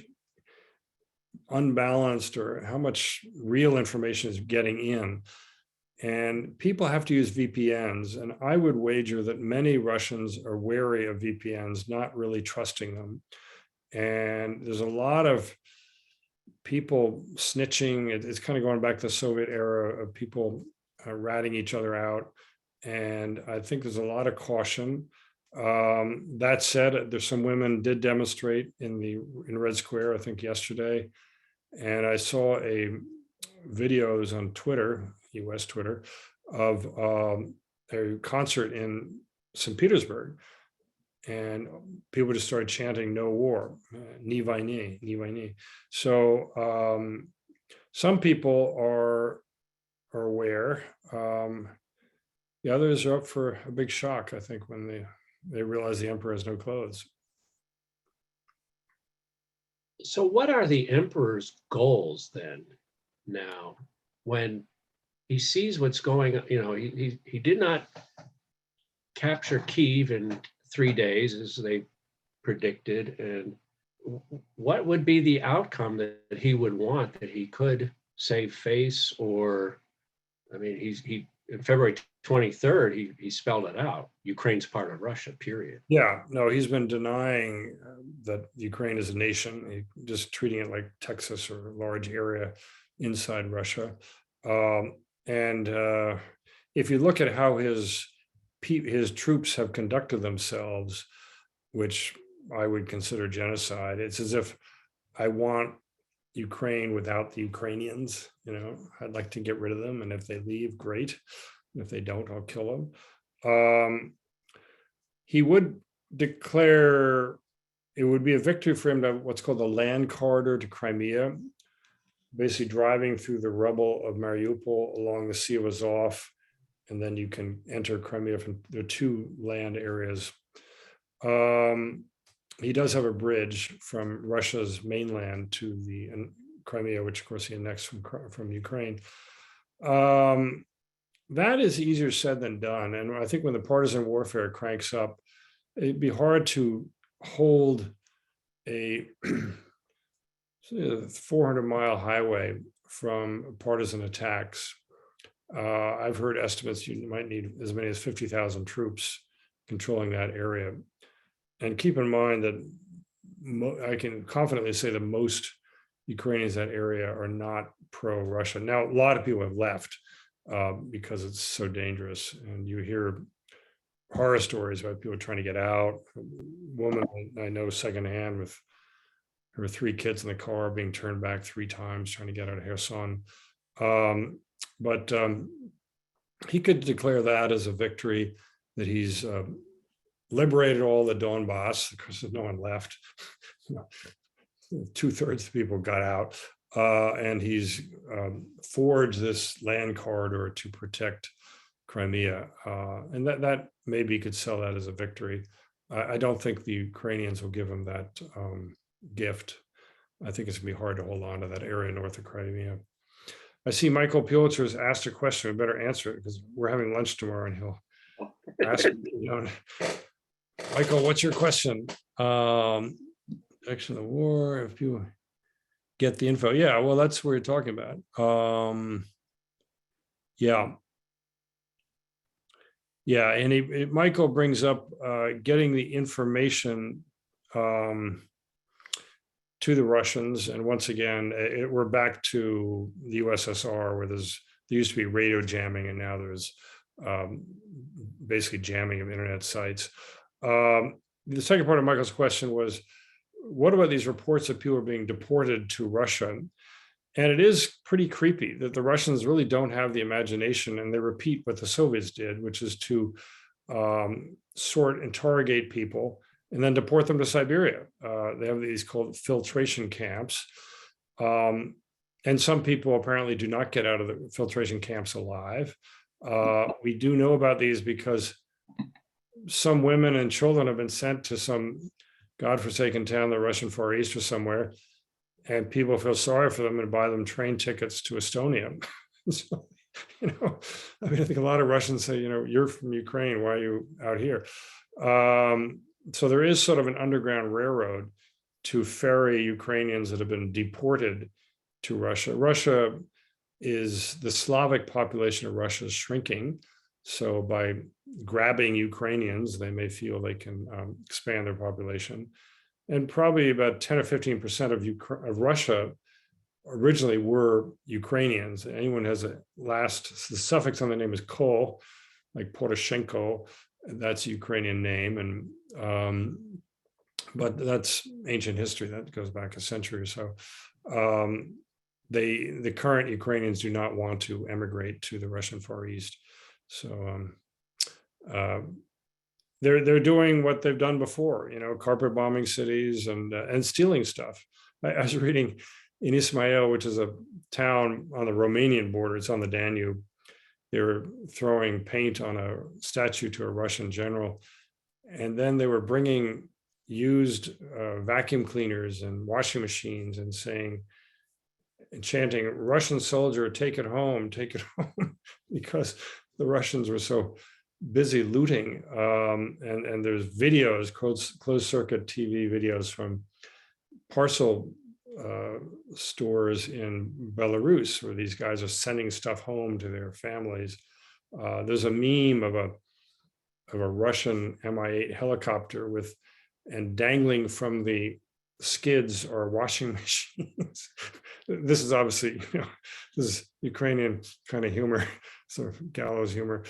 C: unbalanced or how much real information is getting in. And people have to use VPNs. And I would wager that many Russians are wary of VPNs, not really trusting them. And there's a lot of people snitching. It's kind of going back to the Soviet era of people ratting each other out. And I think there's a lot of caution. That said, there's some women did demonstrate in Red Square, I think yesterday, and I saw videos on Twitter, US Twitter, of a concert in St. Petersburg, and people just started chanting "No war," "Ni vойны, ni vойны." So some people are aware. The others are up for a big shock, I think, when they realize the emperor has no clothes.
B: So what are the emperor's goals then now when he sees what's going on? You know, he did not capture Kyiv in 3 days as they predicted. And what would be the outcome that he would want, that he could save face? Or, I mean, he in February 23rd, he spelled it out. Ukraine's part of Russia, period.
C: Yeah, no, he's been denying that Ukraine is a nation, just treating it like Texas or a large area inside Russia. And if you look at how his troops have conducted themselves, which I would consider genocide, it's as if I want Ukraine without the Ukrainians. You know, I'd like to get rid of them, and if they leave, great. And if they don't, I'll kill them. He would declare it would be a victory for him to have what's called the land corridor to Crimea, basically driving through the rubble of Mariupol along the Sea of Azov, and then you can enter Crimea from the 2 land areas. He does have a bridge from Russia's mainland to the Crimea, which of course he annexed from Ukraine. That is easier said than done. And I think when the partisan warfare cranks up, it'd be hard to hold a 400-mile highway from partisan attacks. I've heard estimates you might need as many as 50,000 troops controlling that area. And keep in mind that I can confidently say that most Ukrainians in that area are not pro-Russia. Now, a lot of people have left because it's so dangerous. And you hear horror stories about people trying to get out. A woman I know secondhand with her 3 kids in the car being turned back 3 times trying to get out of Kherson. But he could declare that as a victory, that he's liberated all the Donbass, because there's no one left. 2/3 of the people got out, and he's forged this land corridor to protect Crimea, and that maybe could sell that as a victory. I don't think the Ukrainians will give him that gift. I think it's gonna be hard to hold on to that area north of Crimea. I see Michael Pulitzer has asked a question. We better answer it because we're having lunch tomorrow, and he'll ask. Michael, what's your question? Action of the war. If you get the info, yeah. Well, that's what you're talking about. Yeah. Yeah, and Michael brings up getting the information to the Russians, and once again, we're back to the USSR, where there used to be radio jamming, and now there's basically jamming of internet sites. The second part of Michael's question was, what about these reports that people are being deported to Russia? And it is pretty creepy that the Russians really don't have the imagination, and they repeat what the Soviets did, which is to interrogate people and then deport them to Siberia. They have these called filtration camps. And some people apparently do not get out of the filtration camps alive. We do know about these because some women and children have been sent to some godforsaken town in the Russian Far East or somewhere, and people feel sorry for them and buy them train tickets to Estonia. So, I mean, I think a lot of Russians say, you're from Ukraine, why are you out here? So there is sort of an underground railroad to ferry Ukrainians that have been deported to Russia. Russia is, the Slavic population of Russia is shrinking. So by grabbing Ukrainians, they may feel they can expand their population. And probably about 10 or 15% of Russia originally were Ukrainians. Anyone has the suffix on the name is Ko, like Poroshenko. That's a Ukrainian name, and but that's ancient history. That goes back a century or so. The current Ukrainians do not want to emigrate to the Russian Far East, so they're doing what they've done before, carpet bombing cities and stealing stuff. I was reading in Ismail, which is a town on the Romanian border. It's on the Danube. They were throwing paint on a statue to a Russian general, and then they were bringing used vacuum cleaners and washing machines and saying and chanting, "Russian soldier, take it home," because the Russians were so busy looting. And there's videos, closed circuit TV videos from parcel stores in Belarus where these guys are sending stuff home to their families. There's a meme of a Russian Mi-8 helicopter and dangling from the skids are washing machines. This is obviously, this is Ukrainian kind of humor, sort of gallows humor.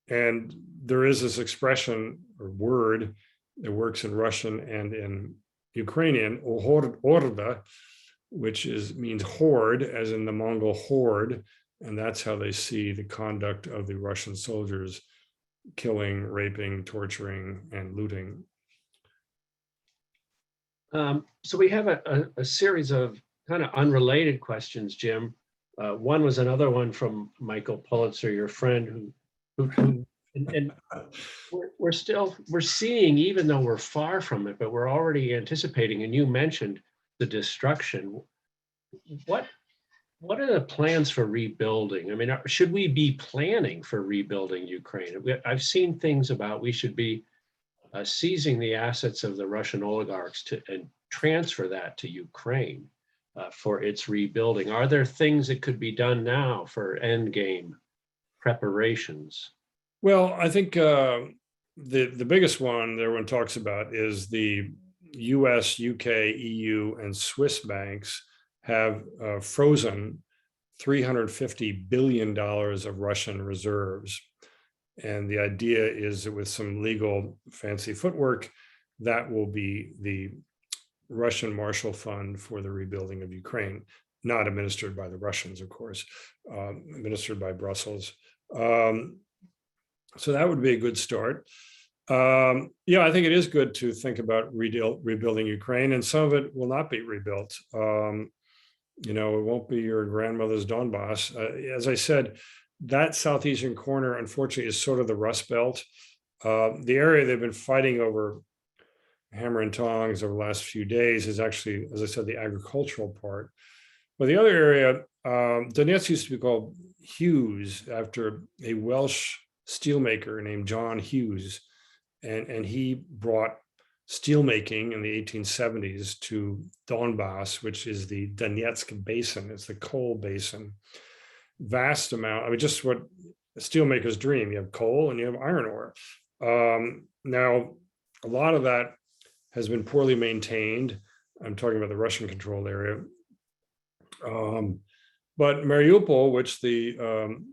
C: And there is this expression or word that works in Russian and in Ukrainian, orda, which means horde, as in the Mongol horde, and that's how they see the conduct of the Russian soldiers, killing, raping, torturing, and looting.
B: So we have a series of kind of unrelated questions, Jim. One was another one from Michael Pulitzer, your friend, and we're seeing, even though we're far from it, but we're already anticipating. And you mentioned the destruction. What are the plans for rebuilding? I mean, should we be planning for rebuilding Ukraine? I've seen things about we should be seizing the assets of the Russian oligarchs and transfer that to Ukraine for its rebuilding. Are there things that could be done now for endgame preparations?
C: Well, I think the biggest one that everyone talks about is the US, UK, EU, and Swiss banks have frozen $350 billion of Russian reserves. And the idea is that with some legal fancy footwork, that will be the Russian Marshall Fund for the rebuilding of Ukraine, not administered by the Russians, of course, administered by Brussels. So that would be a good start. Yeah, I think it is good to think about rebuilding Ukraine, and some of it will not be rebuilt. It won't be your grandmother's Donbass. As I said, that southeastern corner, unfortunately, is sort of the Rust Belt. The area they've been fighting over hammer and tongs over the last few days is actually, as I said, the agricultural part. But the other area, Donetsk used to be called Hughes after a Welsh steelmaker named John Hughes. And he brought steelmaking in the 1870s to Donbass, which is the Donetsk basin. It's the coal basin. Vast amount, I mean, just what a steelmaker's dream. You have coal and you have iron ore. Now, a lot of that has been poorly maintained. I'm talking about the Russian controlled area. But Mariupol, which the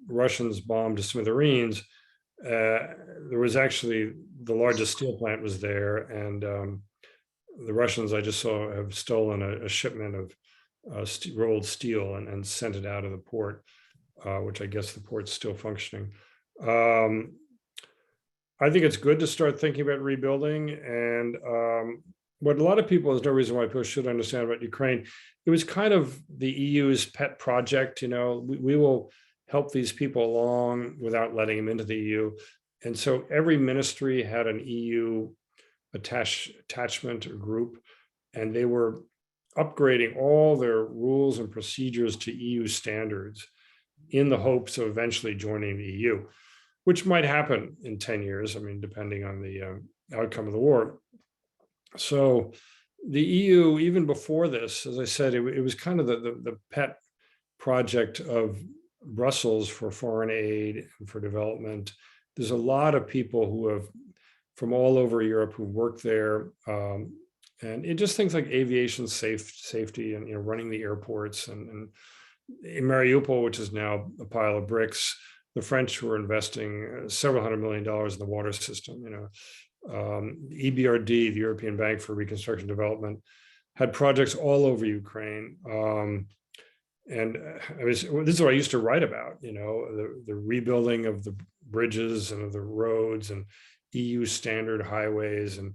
C: Russians bombed to smithereens, there was actually the largest steel plant was there, and the Russians, I just saw, have stolen a shipment of rolled steel and sent it out of the port, which I guess the port's still functioning. I think it's good to start thinking about rebuilding, and what a lot of people, there's no reason why people should understand about Ukraine. It was kind of the EU's pet project. We will help these people along without letting them into the EU. And so every ministry had an EU attachment or group, and they were upgrading all their rules and procedures to EU standards in the hopes of eventually joining the EU, which might happen in 10 years, I mean, depending on the outcome of the war. So the EU, even before this, as I said, it was kind of the pet project of Brussels for foreign aid and for development. There's a lot of people who have, from all over Europe, who work there, and it just things like aviation safety and running the airports. And in Mariupol, which is now a pile of bricks, the French were investing several $100 million in the water system. EBRD, the European Bank for Reconstruction and Development, had projects all over Ukraine. And this is what I used to write about, the rebuilding of the bridges and of the roads and EU standard highways. And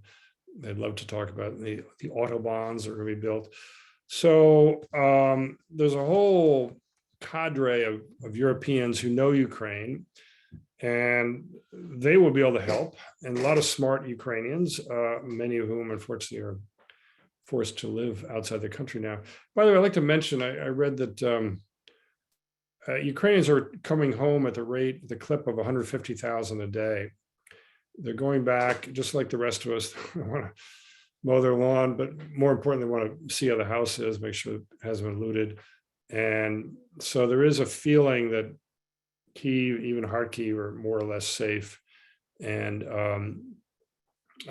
C: they'd love to talk about the autobahns that are going to be built. So there's a whole cadre of Europeans who know Ukraine, and they will be able to help. And a lot of smart Ukrainians, many of whom unfortunately are forced to live outside the country now. By the way, I'd like to mention, I read that Ukrainians are coming home at the clip of 150,000 a day. They're going back, just like the rest of us. They want to mow their lawn, but more importantly, they want to see how the house is, make sure it hasn't been looted. And so there is a feeling that Kyiv, even Kharkiv, are more or less safe. And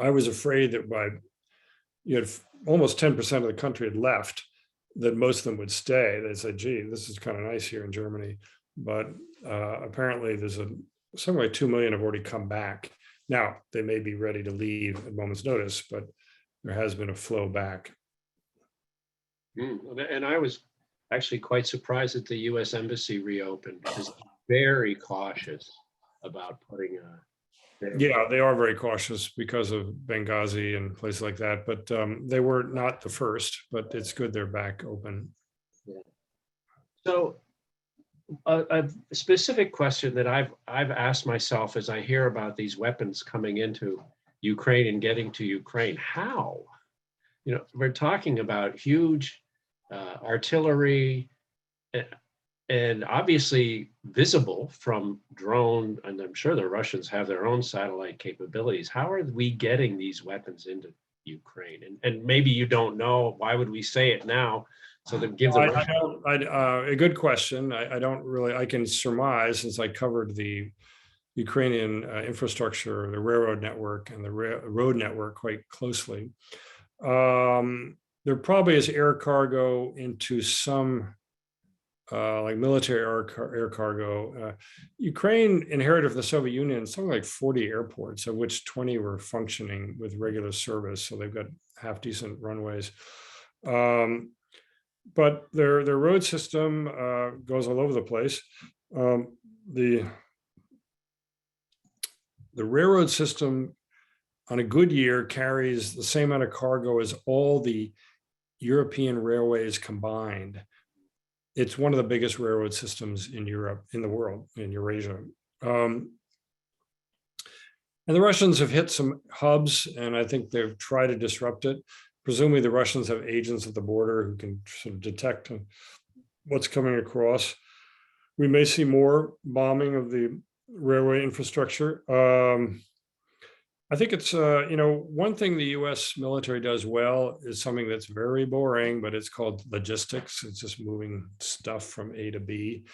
C: I was afraid that you had almost 10% of the country had left, that most of them would stay. They said, gee, this is kind of nice here in Germany. But apparently there's something like 2 million have already come back. Now, they may be ready to leave at a moment's notice, but there has been a flow back.
B: And I was actually quite surprised that the U.S. Embassy reopened, because very cautious about putting
C: Yeah, they are very cautious because of Benghazi and places like that, but they were not the first, but it's good they're back open.
B: Yeah. So a specific question that I've asked myself as I hear about these weapons coming into Ukraine and getting to Ukraine, how? We're talking about huge artillery, and obviously visible from drone, and I'm sure the Russians have their own satellite capabilities. How are we getting these weapons into Ukraine? And maybe you don't know. Why would we say it now? So that give the
C: a good question. I don't really. I can surmise, since I covered the Ukrainian infrastructure, the railroad network, and the road network quite closely. There probably is air cargo into some. Like military air cargo. Ukraine inherited from the Soviet Union something like 40 airports, of which 20 were functioning with regular service. So they've got half decent runways. But their road system goes all over the place. The railroad system on a good year carries the same amount of cargo as all the European railways combined. It's one of the biggest railroad systems in Europe, in the world, in Eurasia. And the Russians have hit some hubs, and I think they've tried to disrupt it. Presumably the Russians have agents at the border who can sort of detect what's coming across. We may see more bombing of the railway infrastructure. I think it's, one thing the US military does well is something that's very boring, but it's called logistics. It's just moving stuff from A to B.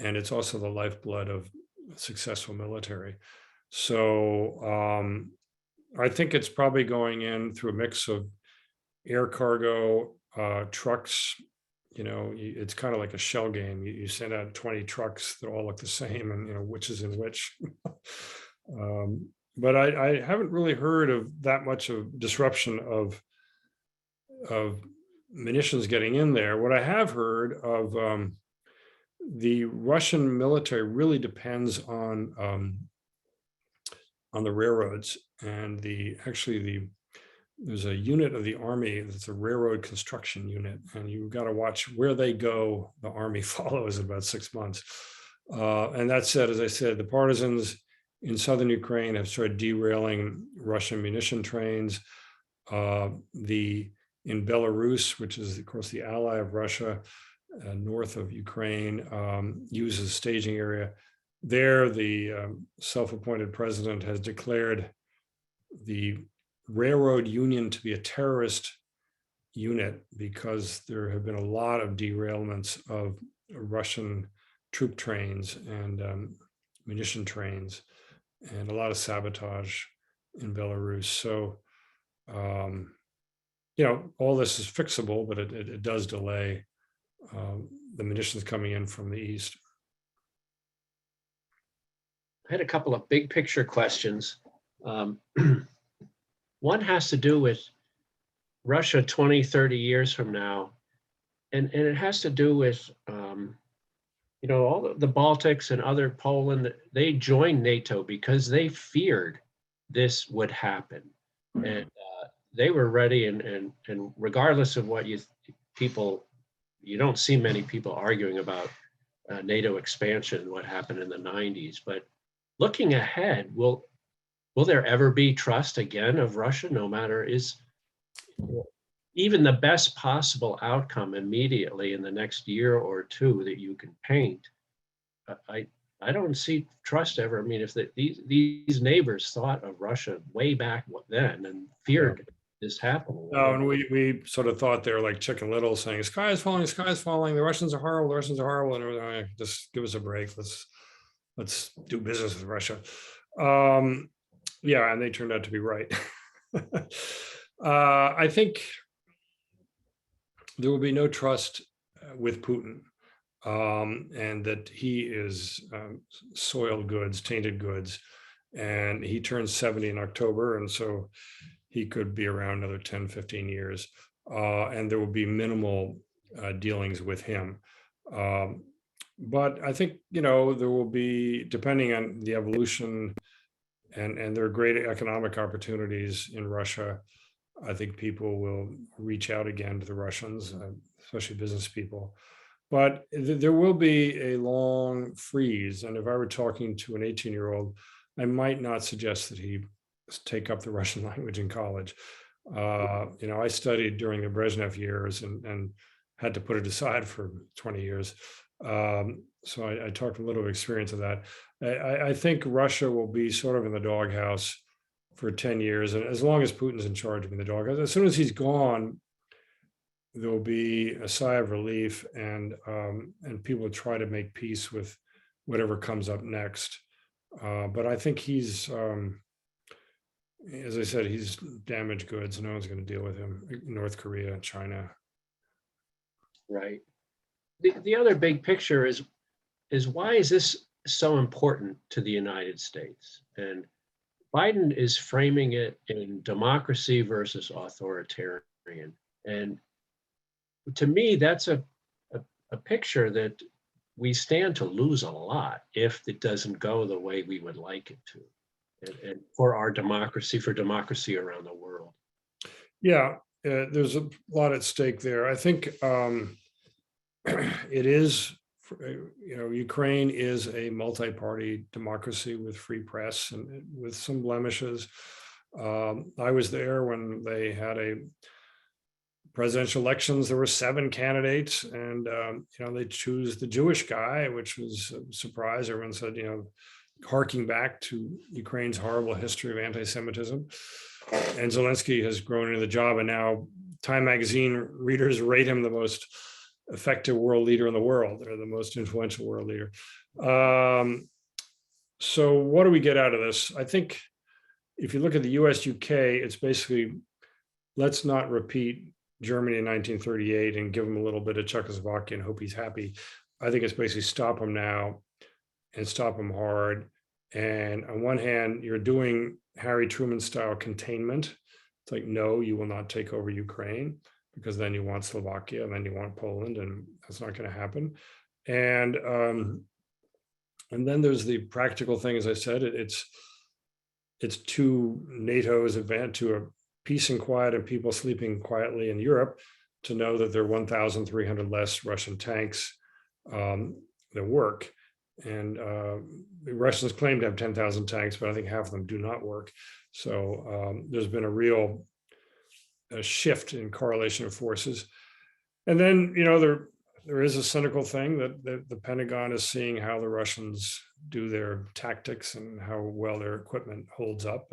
C: And it's also the lifeblood of successful military. So I think it's probably going in through a mix of air cargo, trucks. It's kind of like a shell game. You send out 20 trucks that all look the same, and which is in which. But I haven't really heard of that much of disruption of munitions getting in there. What I have heard of, the Russian military really depends on the railroads, and there's a unit of the army that's a railroad construction unit, and you've got to watch where they go. The army follows in about 6 months. And that said, as I said, the partisans in southern Ukraine have started derailing Russian munition trains. In Belarus, which is of course the ally of Russia, north of Ukraine, uses staging area. There, the self-appointed president has declared the railroad union to be a terrorist unit because there have been a lot of derailments of Russian troop trains and munition trains, and a lot of sabotage in Belarus. So, all this is fixable, but it does delay the munitions coming in from the east.
B: had a couple of big picture questions. One has to do with Russia 20, 30 years from now. And it has to do with, all the Baltics and other Poland, they joined NATO because they feared this would happen. And they were ready, and regardless of what you don't see many people arguing about NATO expansion, what happened in the 90s. But looking ahead, will there ever be trust again of Russia, no matter even the best possible outcome immediately in the next year or two that you can paint? I don't see trust ever. I mean, if these neighbors thought of Russia way back then and feared this happening.
C: No, and we sort of thought they were like Chicken Little, saying sky is falling, the Russians are horrible, and everything. Just give us a break. Let's do business with Russia. Yeah, and they turned out to be right. I think there will be no trust with Putin, and that he is soiled goods, tainted goods, and he turns 70 in October, and so he could be around another 10, 15 years, and there will be minimal dealings with him. But I think, there will be, depending on the evolution, and there are great economic opportunities in Russia, I think people will reach out again to the Russians, especially business people. But there will be a long freeze. And if I were talking to an 18-year-old, I might not suggest that he take up the Russian language in college. I studied during the Brezhnev years and had to put it aside for 20 years. So I talked a little experience of that. I think Russia will be sort of in the doghouse for 10 years. And as long as Putin's in charge of the doghouse, as soon as he's gone, there will be a sigh of relief, and people will try to make peace with whatever comes up next. But I think he's, as I said, he's damaged goods. No one's going to deal with him. North Korea, China.
B: Right. The other big picture is why is this so important to the United States? And Biden is framing it in democracy versus authoritarian. And to me, that's a picture that we stand to lose a lot if it doesn't go the way we would like it to, and for our democracy, for democracy around the world.
C: Yeah, there's a lot at stake there. I think it is, Ukraine is a multi-party democracy with free press and with some blemishes. I was there when they had a presidential elections. There were 7 candidates, and they choose the Jewish guy, which was a surprise. Everyone said, harking back to Ukraine's horrible history of anti-Semitism. And Zelensky has grown into the job, and now Time magazine readers rate him the most effective world leader in the world, or the most influential world leader. So what do we get out of this? I think if you look at the US, UK, it's basically, let's not repeat Germany in 1938 and give him a little bit of Czechoslovakia and hope he's happy. I think it's basically stop him now and stop him hard. And on one hand, you're doing Harry Truman style containment. It's like, no, you will not take over Ukraine, because then you want Slovakia, and then you want Poland, and that's not going to happen. And then there's the practical thing, as I said, it's to NATO's advantage, to a peace and quiet and people sleeping quietly in Europe, to know that there are 1,300 less Russian tanks that work. And the Russians claim to have 10,000 tanks, but I think half of them do not work. So there's been a real shift in correlation of forces. And then, there is a cynical thing that the Pentagon is seeing how the Russians do their tactics and how well their equipment holds up.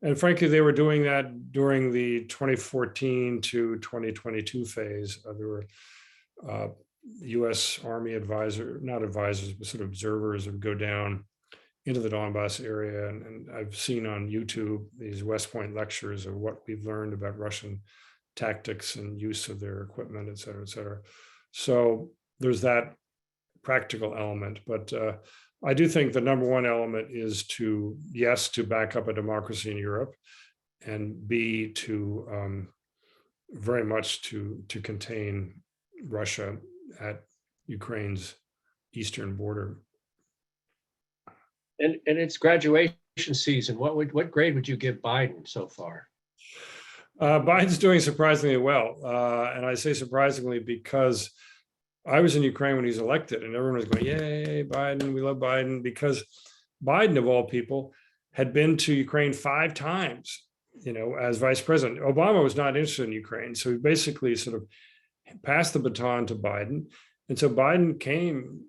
C: And frankly, they were doing that during the 2014 to 2022 phase. There were U.S. Army not advisors, but sort of observers would go down into the Donbass area. And I've seen on YouTube these West Point lectures of what we've learned about Russian tactics and use of their equipment, et cetera, et cetera. So there's that practical element. But I do think the number one element is to, yes, to back up a democracy in Europe, and B, to very much to contain Russia at Ukraine's eastern border.
B: And it's graduation season. What grade would you give Biden so far?
C: Biden's doing surprisingly well. And I say surprisingly because I was in Ukraine when he was elected, and everyone was going, yay, Biden, we love Biden, because Biden, of all people, had been to Ukraine 5 times, as vice president. Obama was not interested in Ukraine. So he basically sort of passed the baton to Biden. And so Biden came,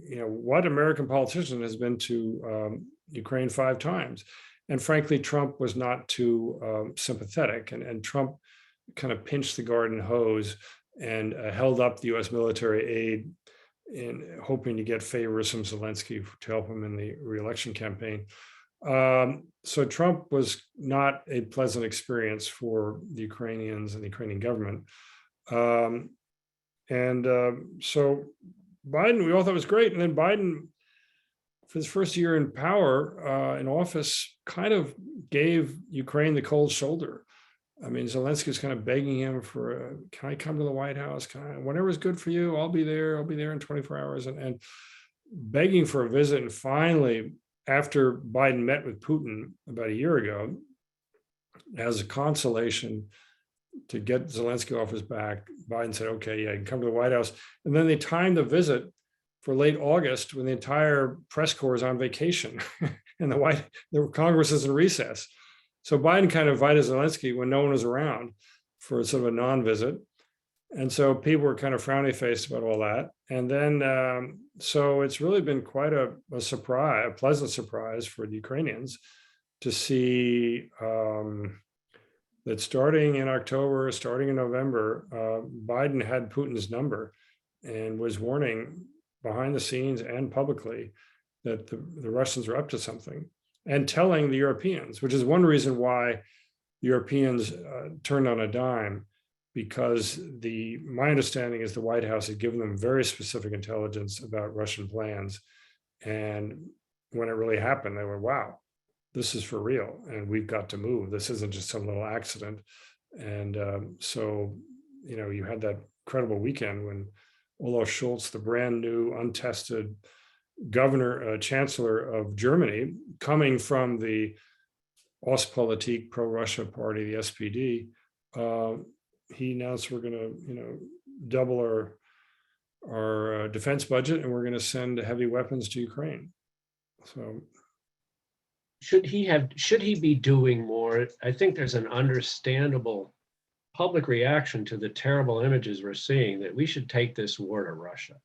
C: what American politician has been to Ukraine 5 times? And frankly, Trump was not too sympathetic. And Trump kind of pinched the garden hose and held up the US military aid in hoping to get favors from Zelensky to help him in the re-election campaign. So Trump was not a pleasant experience for the Ukrainians and the Ukrainian government. So Biden, we all thought was great. And then Biden, for his first year in power, in office, kind of gave Ukraine the cold shoulder. I mean, Zelensky was kind of begging him for, can I come to the White House? Whenever's good for you, I'll be there. I'll be there in 24 hours. And begging for a visit. And finally, after Biden met with Putin about a year ago, as a consolation to get Zelensky off his back, Biden said, okay, yeah, you can come to the White House. And then they timed the visit for late August when the entire press corps is on vacation and the Congress is in recess. So Biden kind of invited Zelensky when no one was around for sort of a non-visit. And so people were kind of frowny faced about all that. And then, so it's really been quite a surprise, a pleasant surprise for the Ukrainians to see that starting in October, starting in November, Biden had Putin's number and was warning behind the scenes and publicly that the Russians are up to something, and telling the Europeans, which is one reason why the Europeans turned on a dime, because my understanding is the White House had given them very specific intelligence about Russian plans. And when it really happened, they were, wow, this is for real. And we've got to move. This isn't just some little accident. And so, you had that incredible weekend when Olaf Scholz, the brand new, untested chancellor of Germany, coming from the Ostpolitik pro-Russia party, the SPD, he announced we're going to, double our defense budget, and we're going to send heavy weapons to Ukraine. So,
B: should he be doing more? I think there's an understandable public reaction to the terrible images we're seeing that we should take this war to Russia.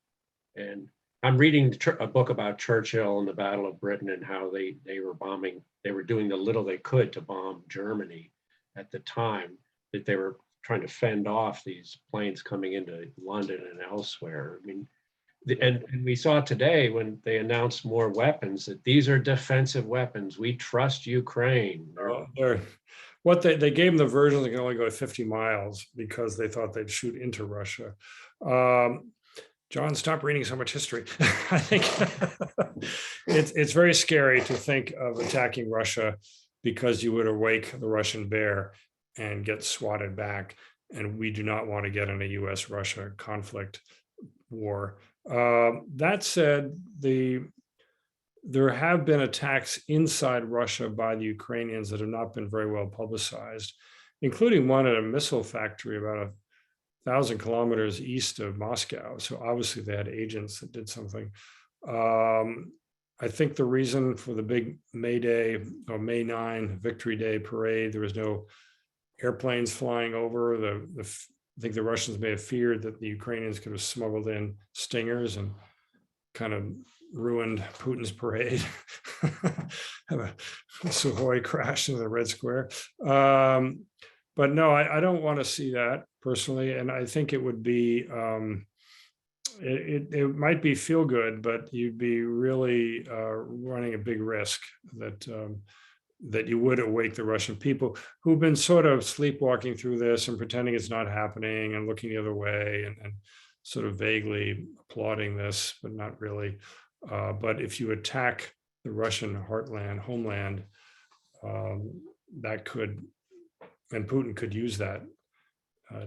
B: And I'm reading a book about Churchill and the Battle of Britain and how they were doing the little they could to bomb Germany at the time, that they were trying to fend off these planes coming into London and elsewhere. I mean, and we saw today when they announced more weapons that these are defensive weapons. We trust Ukraine.
C: They gave them the version that can only go 50 miles because they thought they'd shoot into Russia. John, stop reading so much history. I think it's very scary to think of attacking Russia because you would awake the Russian bear and get swatted back. And we do not want to get in a US-Russia conflict war. That said, there have been attacks inside Russia by the Ukrainians that have not been very well publicized, including one at a missile factory about 1,000 kilometers east of Moscow. So obviously they had agents that did something. I think the reason for the big May Day or May 9 Victory Day parade, there was no airplanes flying over. I think the Russians may have feared that the Ukrainians could have smuggled in Stingers and kind of ruined Putin's parade. Have a Sukhoi crash into the Red Square. But no, I don't want to see that personally. And I think it would be, it might be feel good, but you'd be really running a big risk that you would awake the Russian people who've been sort of sleepwalking through this and pretending it's not happening and looking the other way and sort of vaguely applauding this, but not really. But if you attack the Russian homeland, that could, and Putin could use that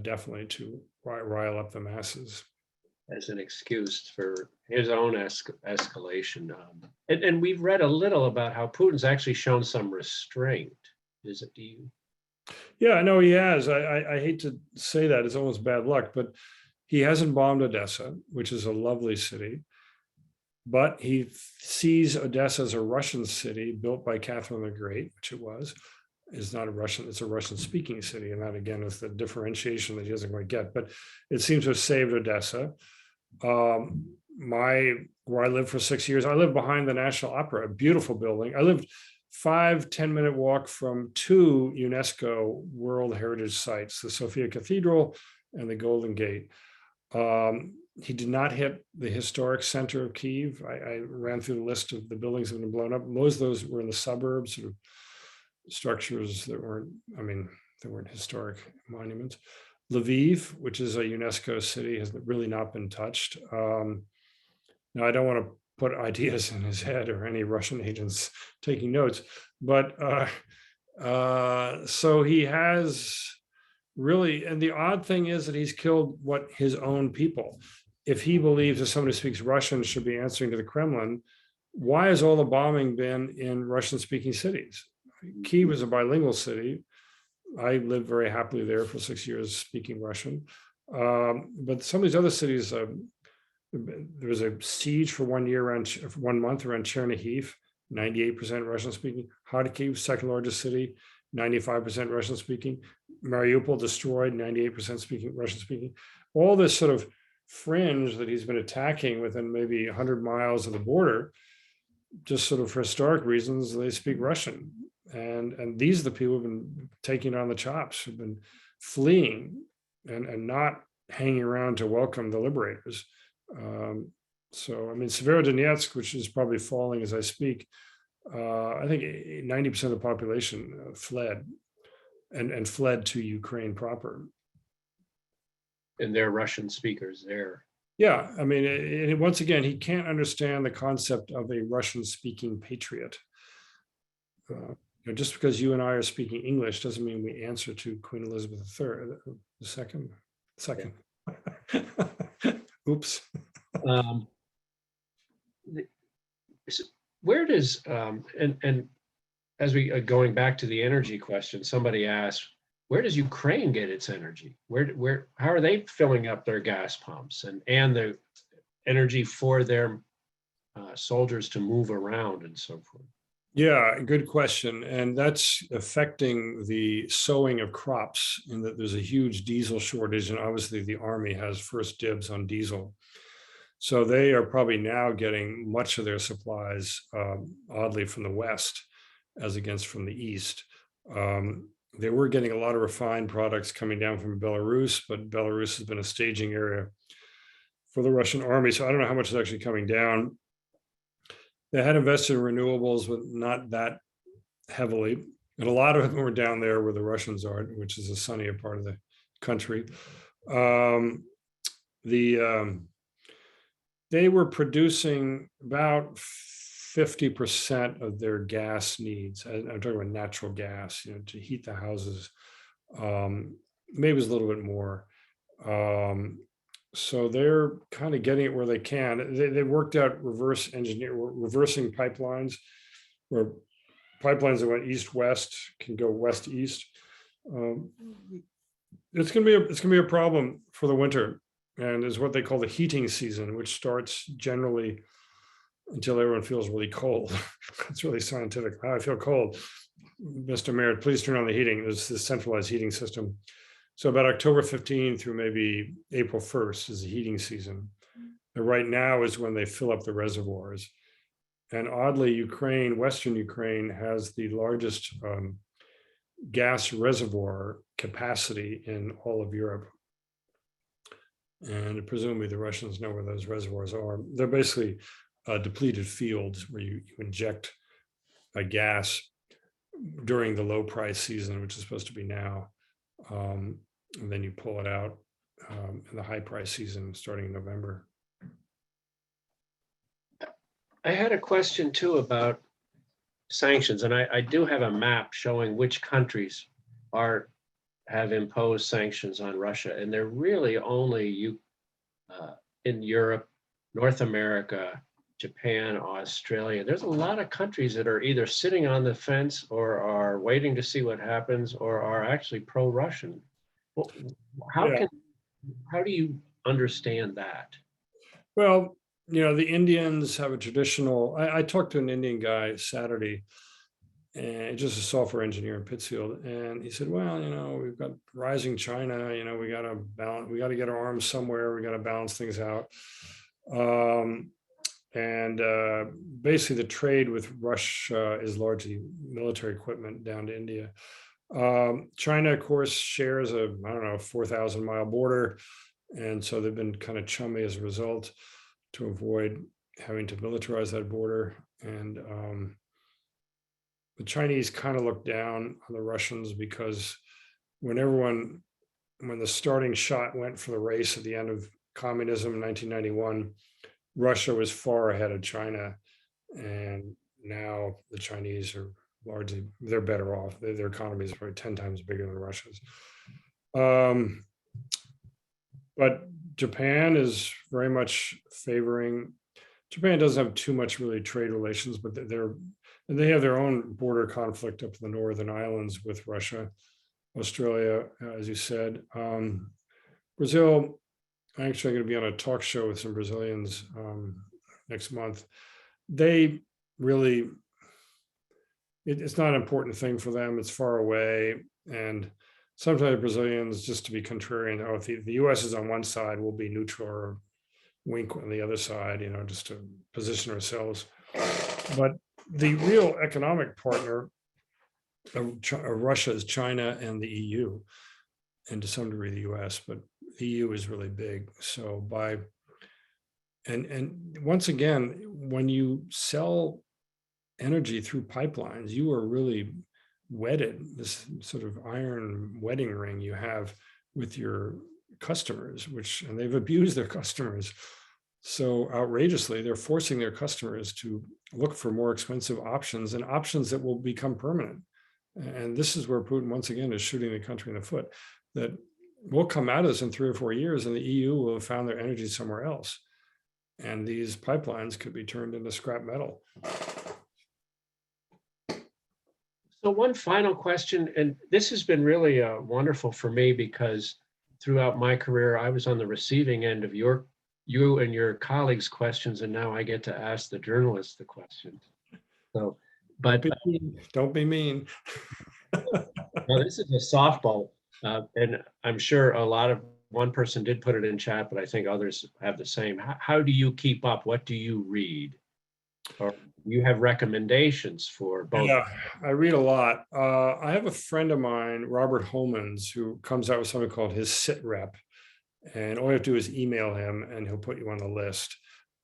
C: definitely to rile up the masses.
B: As an excuse for his own escalation. And we've read a little about how Putin's actually shown some restraint. Is it, do you?
C: Yeah, no, he has. I hate to say that, it's almost bad luck, but he hasn't bombed Odessa, which is a lovely city. But he sees Odessa as a Russian city built by Catherine the Great, which it was. Is not a Russian, it's a Russian speaking city. And that again is the differentiation that he doesn't quite get, but it seems to have saved Odessa. Where I lived for 6 years, I lived behind the National Opera, a beautiful building. I lived 5-10 minute walk from 2 UNESCO World Heritage Sites, the Sophia Cathedral and the Golden Gate. He did not hit the historic center of Kyiv. I ran through the list of the buildings that have been blown up. Most of those were in the suburbs, sort of structures that weren't, they weren't historic monuments. Lviv, which is a UNESCO city, has really not been touched. Now, I don't want to put ideas in his head or any Russian agents taking notes, but so he has really, and the odd thing is that he's killed his own people. If he believes that somebody who speaks Russian should be answering to the Kremlin, why has all the bombing been in Russian-speaking cities? Kyiv is a bilingual city. I lived very happily there for 6 years speaking Russian. But some of these other cities, there was a siege for 1 month around Chernihiv, 98% Russian speaking. Kharkiv, second largest city, 95% Russian speaking. Mariupol destroyed, 98% speaking Russian speaking. All this sort of fringe that he's been attacking within maybe 100 miles of the border, just sort of for historic reasons, they speak Russian. And these are the people who've been taking on the chops, who've been fleeing and not hanging around to welcome the liberators. Severodonetsk, which is probably falling as I speak, I think 90% of the population fled and fled to Ukraine proper.
B: And they're Russian speakers there.
C: Yeah, once again, he can't understand the concept of a Russian-speaking patriot. Just because you and I are speaking English doesn't mean we answer to Queen Elizabeth II. Second. Oops.
B: Where does and as we are going back to the energy question, somebody asked, where does Ukraine get its energy? How are they filling up their gas pumps and the energy for their soldiers to move around and so forth?
C: Yeah, good question. And that's affecting the sowing of crops in that there's a huge diesel shortage. And obviously the army has first dibs on diesel. So they are probably now getting much of their supplies, oddly, from the West as against from the East. They were getting a lot of refined products coming down from Belarus, but Belarus has been a staging area for the Russian army. So I don't know how much is actually coming down. They had invested in renewables, but not that heavily. And a lot of them were down there where the Russians are, which is a sunnier part of the country. They were producing about 50% of their gas needs. I'm talking about natural gas, to heat the houses. Maybe it was a little bit more. So they're kind of getting it where they can. They worked out reversing pipelines, where pipelines that went east-west can go west-east. It's gonna be a problem for the winter, and is what they call the heating season, which starts generally until everyone feels really cold. It's really scientific. I feel cold. Mr. Merritt, please turn on the heating. There's this centralized heating system. So about October 15 through maybe April 1st is the heating season. And right now is when they fill up the reservoirs. And oddly, Western Ukraine has the largest gas reservoir capacity in all of Europe. And presumably the Russians know where those reservoirs are. They're basically depleted fields where you inject a gas during the low price season, which is supposed to be now. And then you pull it out in the high price season starting in November.
B: I had a question too about sanctions, and I do have a map showing which countries have imposed sanctions on Russia, and they're really only in Europe, North America, Japan, Australia. There's a lot of countries that are either sitting on the fence or are waiting to see what happens or are actually pro-Russian. Well,
C: Yeah.
B: how do you understand that?
C: Well, the Indians have a traditional. I talked to an Indian guy Saturday, and just a software engineer in Pittsfield, and he said, "Well, we've got rising China. We got to balance. We got to get our arms somewhere. We got to balance things out." And basically, the trade with Russia is largely military equipment down to India. China, of course, shares a 4,000-mile border, and so they've been kind of chummy as a result to avoid having to militarize that border. And the Chinese kind of look down on the Russians because when the starting shot went for the race at the end of communism in 1991, Russia was far ahead of China, and now the Chinese are they're better off. Their economy is probably 10 times bigger than Russia's. But Japan is very much favoring. Japan doesn't have too much really trade relations, but they have their own border conflict up in the northern islands with Russia. Australia, as you said. Brazil, I'm actually going to be on a talk show with some Brazilians next month. They really, it's not an important thing for them. It's far away. And sometimes Brazilians, just to be contrarian, if the US is on one side, we'll be neutral or wink on the other side, just to position ourselves. But the real economic partner of Russia is China and the EU, and to some degree the US, but the EU is really big. So and once again, when you sell energy through pipelines, you are really wedded, this sort of iron wedding ring you have with your customers, and they've abused their customers so outrageously. They're forcing their customers to look for more expensive options and options that will become permanent. And this is where Putin, once again, is shooting the country in the foot, that we'll come out of this in 3 or 4 years and the EU will have found their energy somewhere else. And these pipelines could be turned into scrap metal.
B: So one final question, and this has been really wonderful for me because throughout my career, I was on the receiving end of you and your colleagues' questions, and now I get to ask the journalists the questions. So, but
C: don't be mean.
B: Well, this is a softball, and I'm sure one person did put it in chat, but I think others have the same. How do you keep up? What do you read? Or you have recommendations for both?
C: Yeah, I read a lot. I have a friend of mine, Robert Homans, who comes out with something called his sit rep. And all you have to do is email him and he'll put you on the list.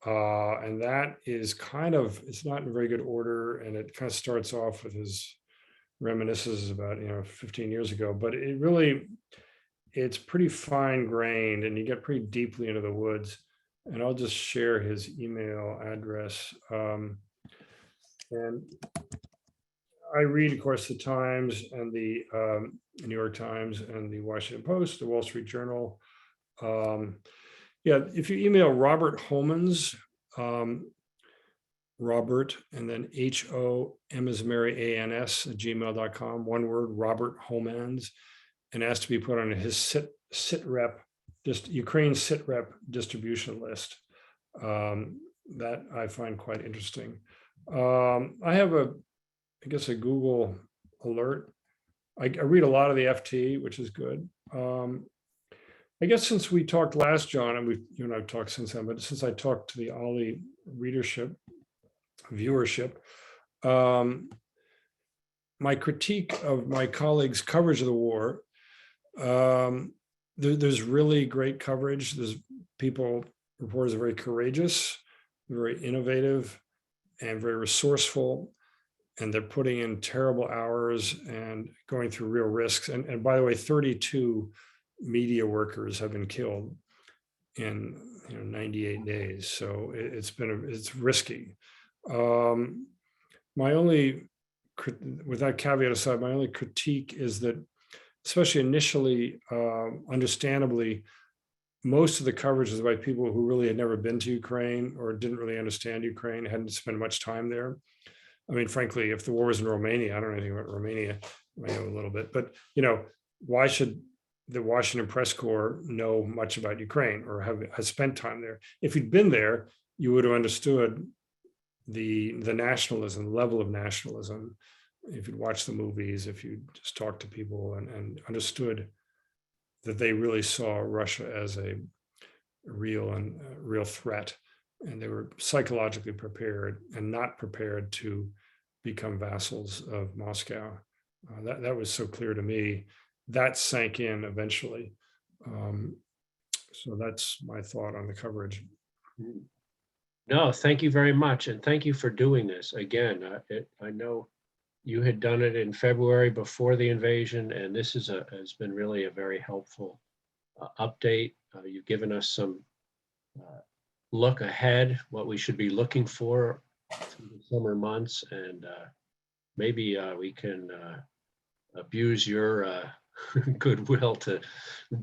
C: And that is it's not in very good order. And it kind of starts off with his reminiscences about, 15 years ago, but it's pretty fine grained and you get pretty deeply into the woods. And I'll just share his email address. And I read, of course, the Times and the New York Times and the Washington Post, the Wall Street Journal. If you email Robert Homans, Robert, and then HOM as Mary ANS at gmail.com, one word, Robert Homans, and ask to be put on his sit rep, just Ukraine sit rep distribution list. That I find quite interesting. I have a Google alert. I read a lot of the FT, which is good. I guess since we talked last, John, and you and I have talked since then, but since I talked to the Ollie viewership, my critique of my colleagues' coverage of the war, there's really great coverage. Reporters are very courageous, very innovative, and very resourceful. And they're putting in terrible hours and going through real risks. And by the way, 32 media workers have been killed in 98 days. So it's risky. My only, with that caveat aside, my only critique is that, especially initially, understandably, most of the coverage is by people who really had never been to Ukraine or didn't really understand Ukraine, hadn't spent much time there. I mean, frankly, if the war was in Romania, I don't know anything about Romania. I know a little bit, but why should the Washington press corps know much about Ukraine or has spent time there? If you'd been there, you would have understood the nationalism, level of nationalism. If you'd watched the movies, if you just talked to people and understood that they really saw Russia as a real threat, and they were psychologically prepared and not prepared to become vassals of Moscow. That was so clear to me. That sank in eventually. So that's my thought on the coverage.
B: No, thank you very much. And thank you for doing this. Again, I know you had done it in February before the invasion, and this has been really a very helpful update. You've given us some look ahead, what we should be looking for through the summer months, and maybe we can abuse your goodwill to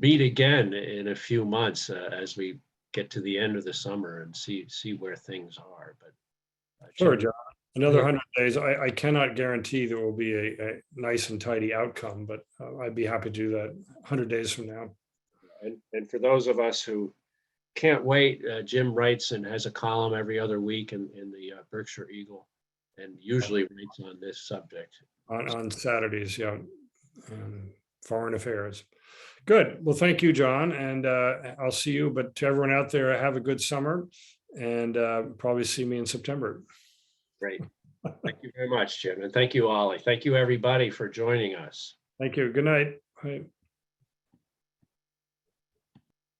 B: meet again in a few months as we get to the end of the summer and see where things are. But
C: sure, John. Another 100 days. I cannot guarantee there will be a nice and tidy outcome, but I'd be happy to do that 100 days from now.
B: And for those of us who can't wait, Jim writes and has a column every other week in the Berkshire Eagle, and usually writes on this subject.
C: On Saturdays, yeah. Foreign affairs. Good. Well, thank you, John. And I'll see you. But to everyone out there, have a good summer, and probably see me in September.
B: Great. Thank you very much, Jim. And thank you, Ollie. Thank you, everybody, for joining us.
C: Thank you. Good night. Bye.